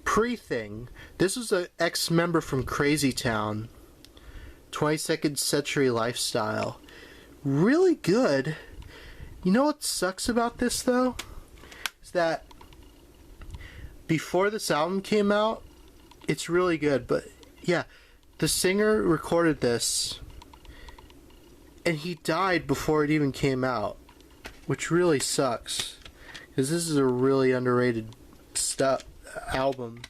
Pre-Thing. This was an ex-member from Crazy Town. 22nd Century Lifestyle. Really good. You know what sucks about this though? Is that before this album came out, it's really good, but yeah, the singer recorded this and he died before it even came out, which really sucks because this is a really underrated album.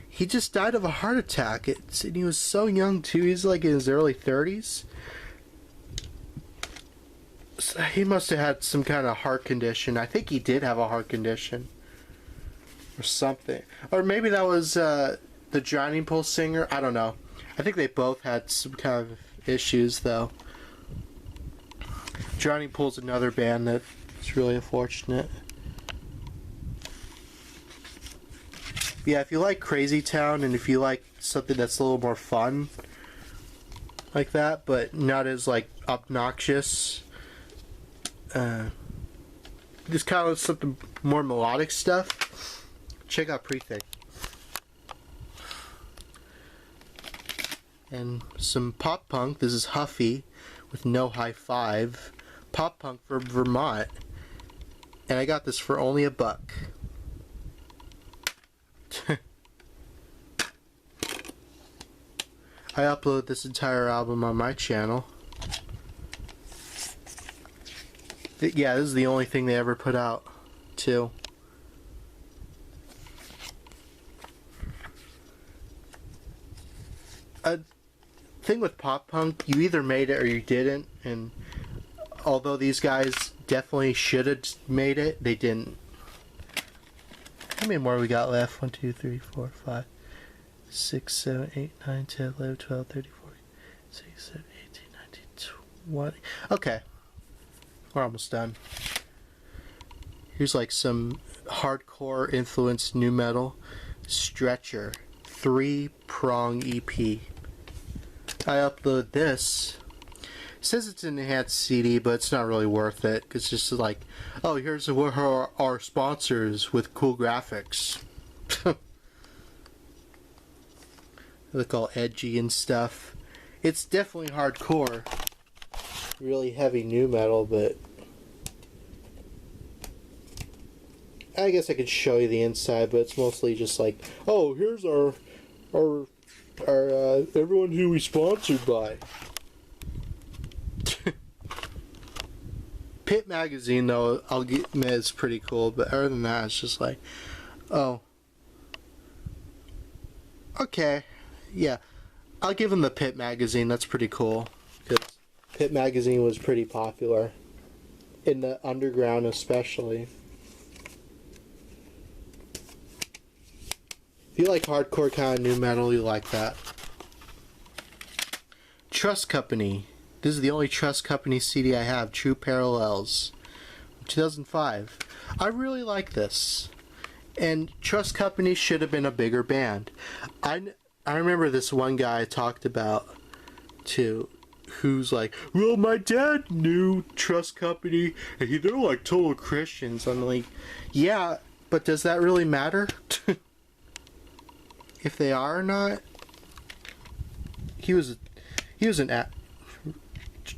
He just died of a heart attack. And he was so young too. He's like in his early 30s. So he must have had some kind of heart condition. I think he did have a heart condition or something. Or maybe that was the Drowning Pool singer. I don't know. I think they both had some kind of issues though. Drowning Pool's another band that's really unfortunate. Yeah, if you like Crazy Town and if you like something that's a little more fun like that, but not as like obnoxious, just kind of something more melodic stuff, check out Pre-Thing. And some pop punk. This is Huffy with No High Five. Pop punk from Vermont. And I got this for only $1. I upload this entire album on my channel. Yeah, this is the only thing they ever put out, too. A thing with pop punk, you either made it or you didn't, and although these guys definitely should have made it, they didn't. How many more we got left? 1, 2, 3, 4, 5, 6, 7, 8, 9, 10, 11, 12, 13, 14, 16, 17, 18, 19, 20. Okay. We're almost done. Here's like some hardcore influenced new metal. Stretcher 3-prong EP. I upload this. It says it's an enhanced CD, but it's not really worth it. It's just like, oh, here's our sponsors with cool graphics. They look all edgy and stuff. It's definitely hardcore. Really heavy new metal, but I guess I could show you the inside, but it's mostly just like, oh, here's our everyone who we sponsored by. Pit magazine, though, I'll admit it's pretty cool, but other than that, it's just like, oh, okay, yeah, I'll give them the Pit magazine. That's pretty cool, because Pit magazine was pretty popular in the underground, especially. If you like hardcore kind of new metal, you like that. Trust Company. This is the only Trust Company CD I have. True Parallels. 2005. I really like this. And Trust Company should have been a bigger band. I remember this one guy I talked about, too, who's like, well, my dad knew Trust Company, and they're like total Christians. I'm like, yeah, but does that really matter? If they are or not? He was an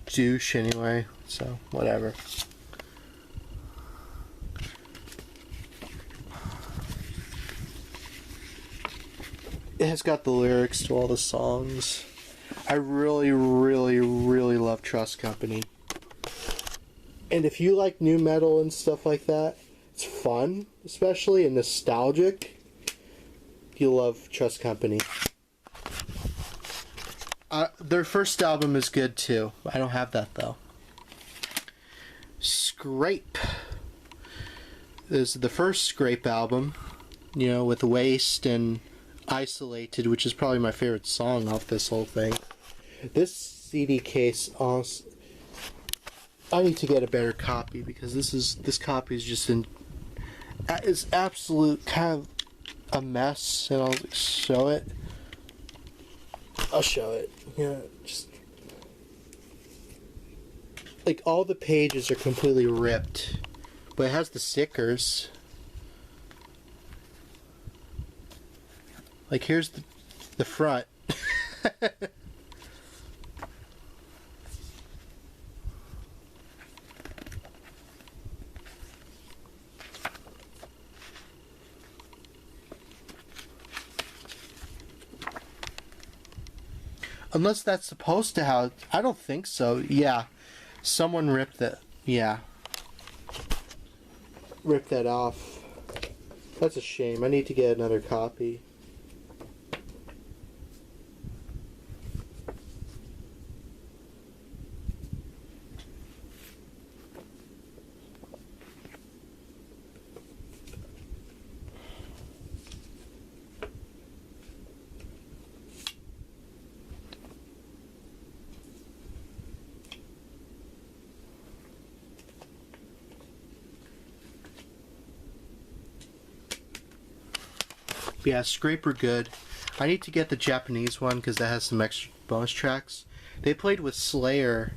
douche anyway, so whatever. It has got the lyrics to all the songs. I really, really, really love Trust Company. And if you like new metal and stuff like that, it's fun, especially, and nostalgic. You love Trust Company. Their first album is good too. I don't have that though. Scrape. This is the first Scrape album, you know, with Waste and Isolated, which is probably my favorite song off this whole thing. This CD case, I need to get a better copy because this copy is just is absolute kind of a mess, and I'll show it. I'll show it. Yeah, just like all the pages are completely ripped, but it has the stickers. Like here's the front. Unless that's supposed to have... I don't think so. Yeah. Someone ripped it. Yeah. Ripped that off. That's a shame. I need to get another copy. Yeah, Scrape are good. I need to get the Japanese one because that has some extra bonus tracks. They played with Slayer.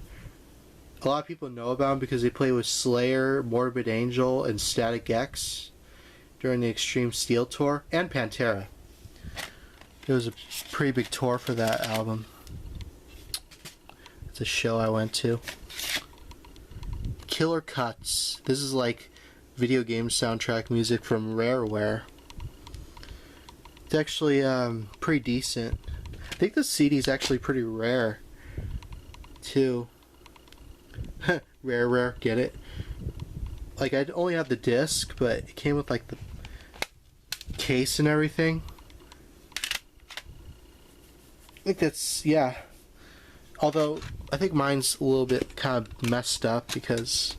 A lot of people know about them because they played with Slayer, Morbid Angel, and Static X during the Extreme Steel tour, and Pantera. It was a pretty big tour for that album. It's a show I went to. Killer Cuts. This is like video game soundtrack music from Rareware. It's actually pretty decent. think the CD is actually pretty rare, too. Rare, get it? Like, I only have the disc, but it came with, like, the case and everything. I think that's, yeah. Although, I think mine's a little bit kind of messed up because,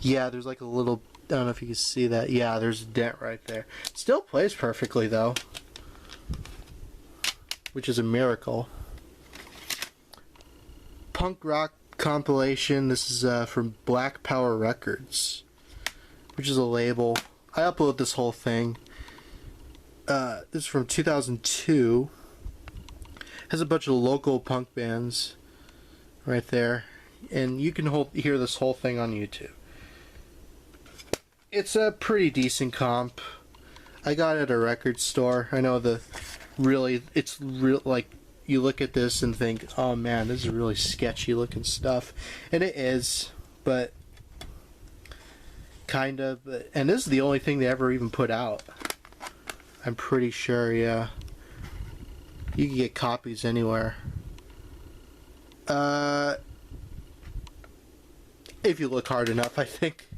yeah, there's like a little, I don't know if you can see that. Yeah, there's a dent right there. Still plays perfectly, though, which is a miracle. Punk rock compilation. This is from Black Power Records, which is a label. I uploaded this whole thing. This is from 2002. Has a bunch of local punk bands right there, and you can hear this whole thing on YouTube. It's a pretty decent comp. I got it at a record store. I know it's real, like, you look at this and think, oh man, this is really sketchy looking stuff, and it is, but kind of. And this is the only thing they ever even put out, I'm pretty sure. Yeah, you can get copies anywhere. If you look hard enough, I think.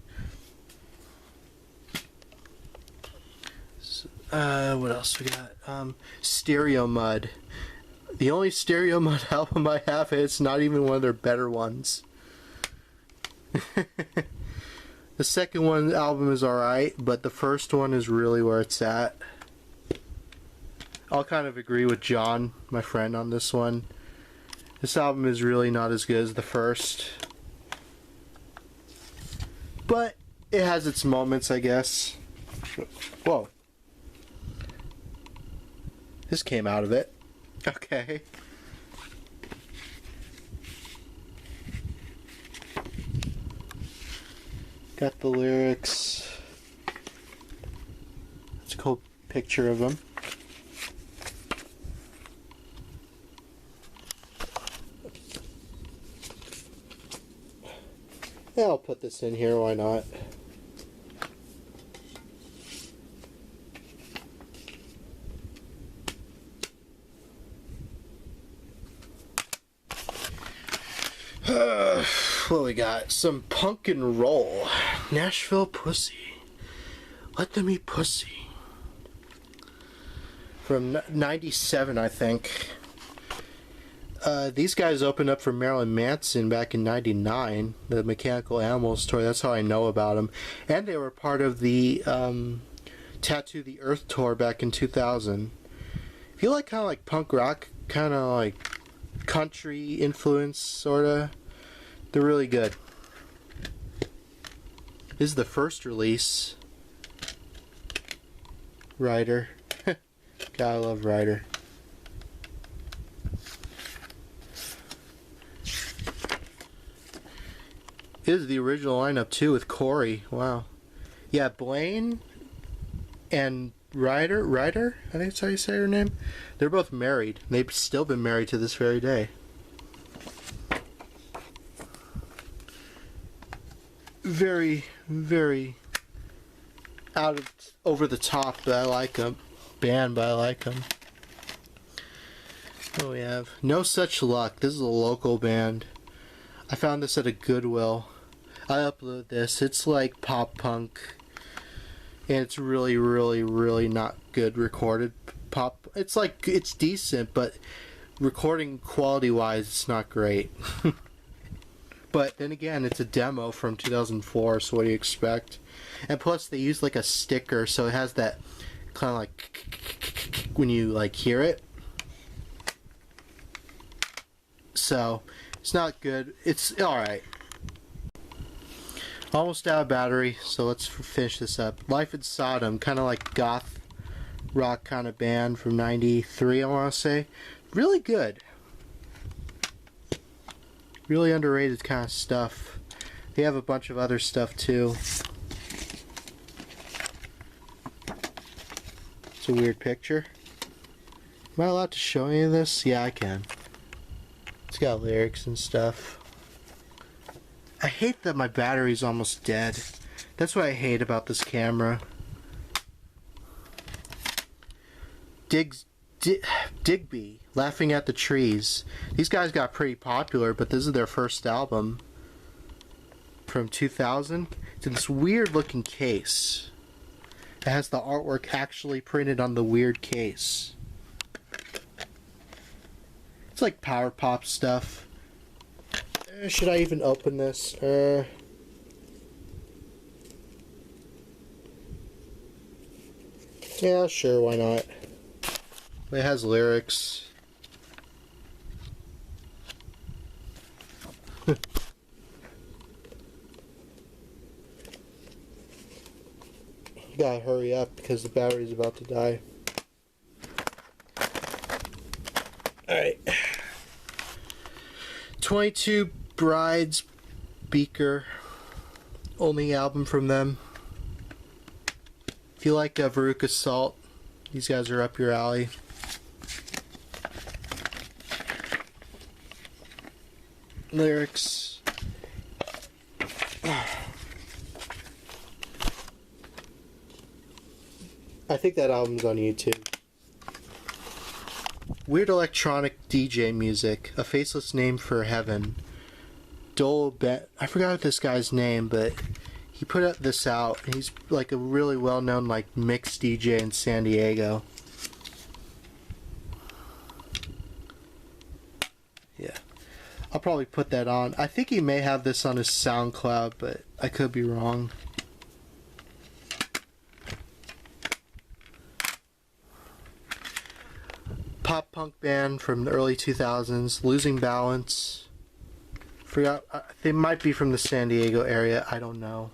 What else we got? Stereo Mud. The only Stereo Mud album I have, it's not even one of their better ones. The second album is alright, but the first one is really where it's at. I'll kind of agree with John, my friend, on this one. This album is really not as good as the first, but it has its moments, I guess. Whoa. This came out of it. Okay. Got the lyrics. It's a cool picture of them. Yeah, I'll put this in here, why not? What we got? Some punk and roll. Nashville Pussy. Let them eat pussy. From 97, I think. These guys opened up for Marilyn Manson back in 99, the Mechanical Animals tour. That's how I know about them. And they were part of the Tattoo the Earth tour back in 2000. If you like kind of like punk rock, kind of like country influence, sort of, they're really good. This is the first release. Ryder. Gotta love Ryder. This is the original lineup too, with Corey. Wow. Yeah, Blaine and Ryder, I think that's how you say her name. They're both married. They've still been married to this very day. Very, very over the top, but I like them. Band, but I like them. What do we have? No Such Luck. This is a local band. I found this at a Goodwill. I upload this. It's like pop punk, and it's really, really, really not good recorded pop. It's like, it's decent, but recording quality wise, it's not great. But then again, it's a demo from 2004, so what do you expect? And plus, they use like a sticker, so it has that kind of like when you like hear it. So it's not good. It's alright. Almost out of battery, so let's finish this up. Life in Sodom, kind of like goth rock kind of band from 93, I want to say. Really good. Really underrated kind of stuff. They have a bunch of other stuff too. It's a weird picture. Am I allowed to show any of this? Yeah, I can. It's got lyrics and stuff. I hate that my battery's almost dead. That's what I hate about this camera. Digby, Laughing at the Trees. These guys got pretty popular, but this is their first album from 2000. It's in this weird looking case. It has the artwork actually printed on the weird case. It's like power pop stuff. Should I even open this? Yeah, sure, why not? It has lyrics. Gotta hurry up because the battery's about to die. Alright. 22 Brides Beaker. Only album from them. If you like Veruca Salt, these guys are up your alley. Lyrics. I think that album's on YouTube. Weird electronic DJ music. A faceless name for heaven. I forgot this guy's name, but he put this out. He's like a really well-known like mix DJ in San Diego. Yeah. I'll probably put that on. I think he may have this on his SoundCloud, but I could be wrong. Pop punk band from the early 2000s, Losing Balance. Forgot, they might be from the San Diego area, I don't know.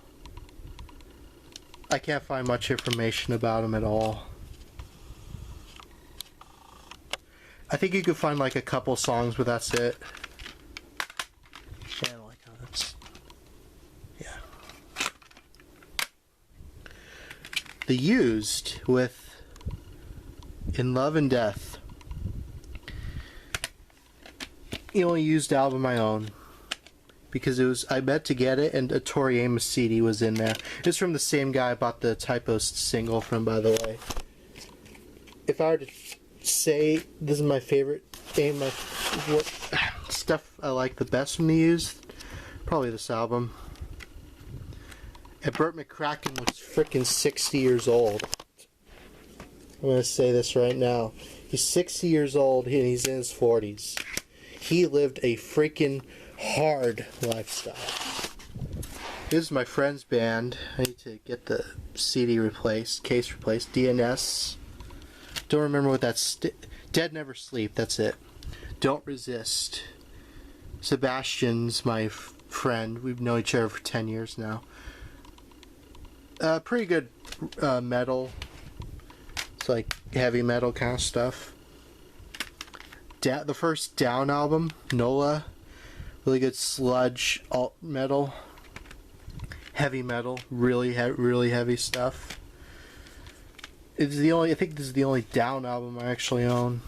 I can't find much information about them at all. I think you could find like a couple songs, but that's it. Yeah, I don't like how that's... Yeah. The Used with In Love and Death. The only Used album I own, because it was, I meant to get it, and a Tori Amos CD was in there. It's from the same guy I bought the Typos single from, by the way. If I were to say this is my favorite what stuff I like the best from the Used, probably this album. And Burt McCracken was freaking 60 years old. I'm gonna say this right now. He's 60 years old and he's in his 40s. He lived a freaking hard lifestyle. This is my friend's band. I need to get the CD replaced, case replaced. DNS. Don't remember what that's. Dead Never Sleep, that's it. Don't Resist. Sebastian's my friend. We've known each other for 10 years now. Pretty good metal. It's like heavy metal kind of stuff. The first Down album, Nola, really good sludge alt metal, heavy metal, really heavy stuff. It's the only, I think this is the only Down album I actually own,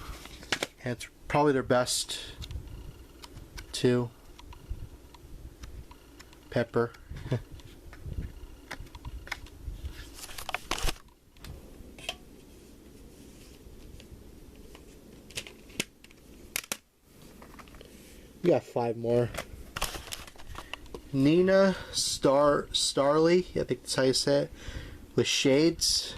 and it's probably their best too. Pepper. We got 5 more. Nina Starley, I think that's how you say it, with Shades.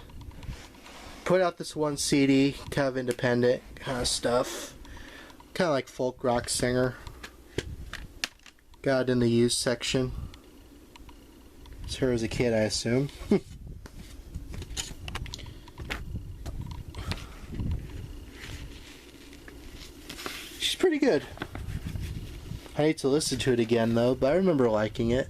Put out this one CD, kind of independent kind of stuff. Kind of like folk rock singer. Got it in the used section. It's her as a kid, I assume. She's pretty good. I need to listen to it again though, but I remember liking it.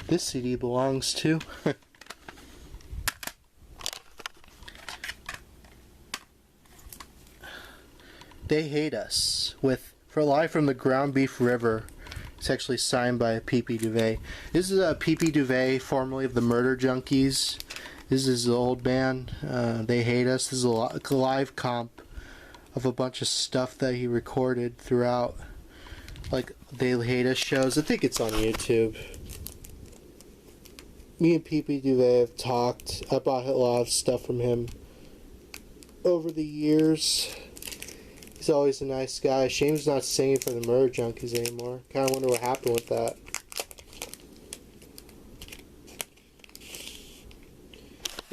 This CD belongs to They Hate Us with For Live from the Ground Beef River. It's actually signed by P.P. Duvet. This is P.P. Duvet, formerly of the Murder Junkies. This is the old band. They Hate Us. This is a live comp of a bunch of stuff that he recorded throughout, like They Hate Us shows. I think it's on YouTube. Me and Pee Duvet have talked. I bought a lot of stuff from him over the years. He's always a nice guy. Shame he's not singing for the Murder Junkies anymore. Kind of wonder what happened with that.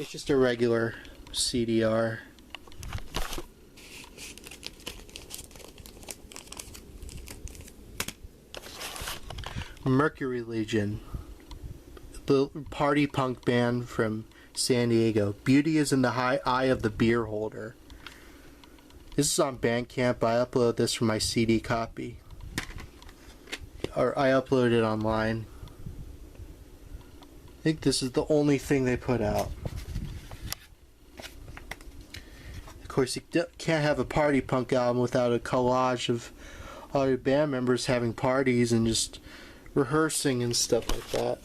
It's just a regular CDR. Mercury Legion, the party punk band from San Diego. Beauty is in the eye of the beer holder. This is on Bandcamp. I uploaded this from my CD copy. Or I uploaded it online. I think this is the only thing they put out. Of course, you can't have a party punk album without a collage of all your band members having parties and just rehearsing and stuff like that.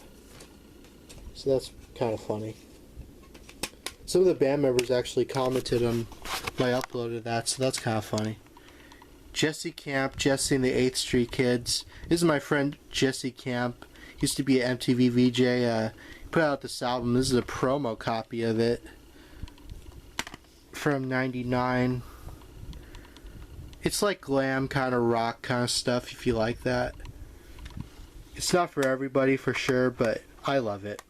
So that's kind of funny. Some of the band members actually commented on my upload of that, so that's kind of funny. Jesse Camp, Jesse and the 8th Street Kids. This is my friend Jesse Camp. He used to be an MTV VJ. Put out this album. This is a promo copy of it from '99. It's like glam kind of rock kind of stuff if you like that. It's not for everybody for sure, but I love it.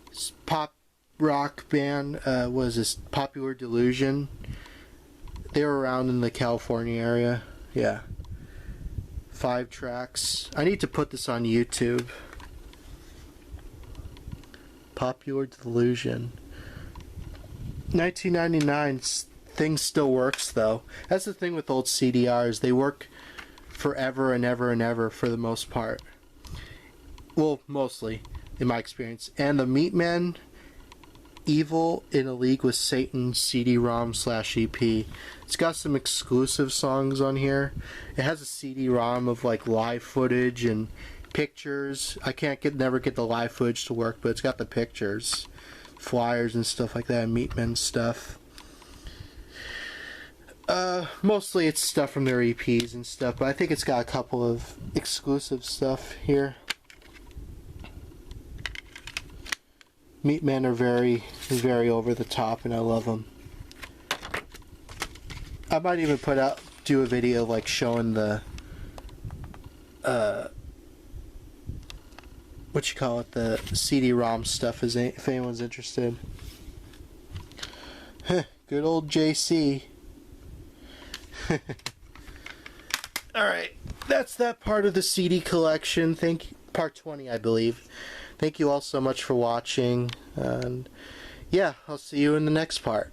This pop rock band was this Popular Delusion. They were around in the California area. Yeah. 5 tracks. I need to put this on YouTube. Popular Delusion. 1999. Thing still works though. That's the thing with old CDRs. They work forever and ever and ever for the most part. Well, mostly in my experience. And the Meatmen, Evil in a League with Satan CD-ROM/EP. It's got some exclusive songs on here. It has a CD-ROM of like live footage and pictures. I never get the live footage to work, but it's got the pictures, flyers and stuff like that, and Meatmen stuff. Mostly it's stuff from their EPs and stuff, but I think it's got a couple of exclusive stuff here. Meatmen are very, very over the top, and I love them. I might even do a video like showing the, the CD-ROM stuff, if anyone's interested. Good old JC. Alright, that's that part of the CD collection. Part 20, I believe. Thank you all so much for watching, and yeah, I'll see you in the next part.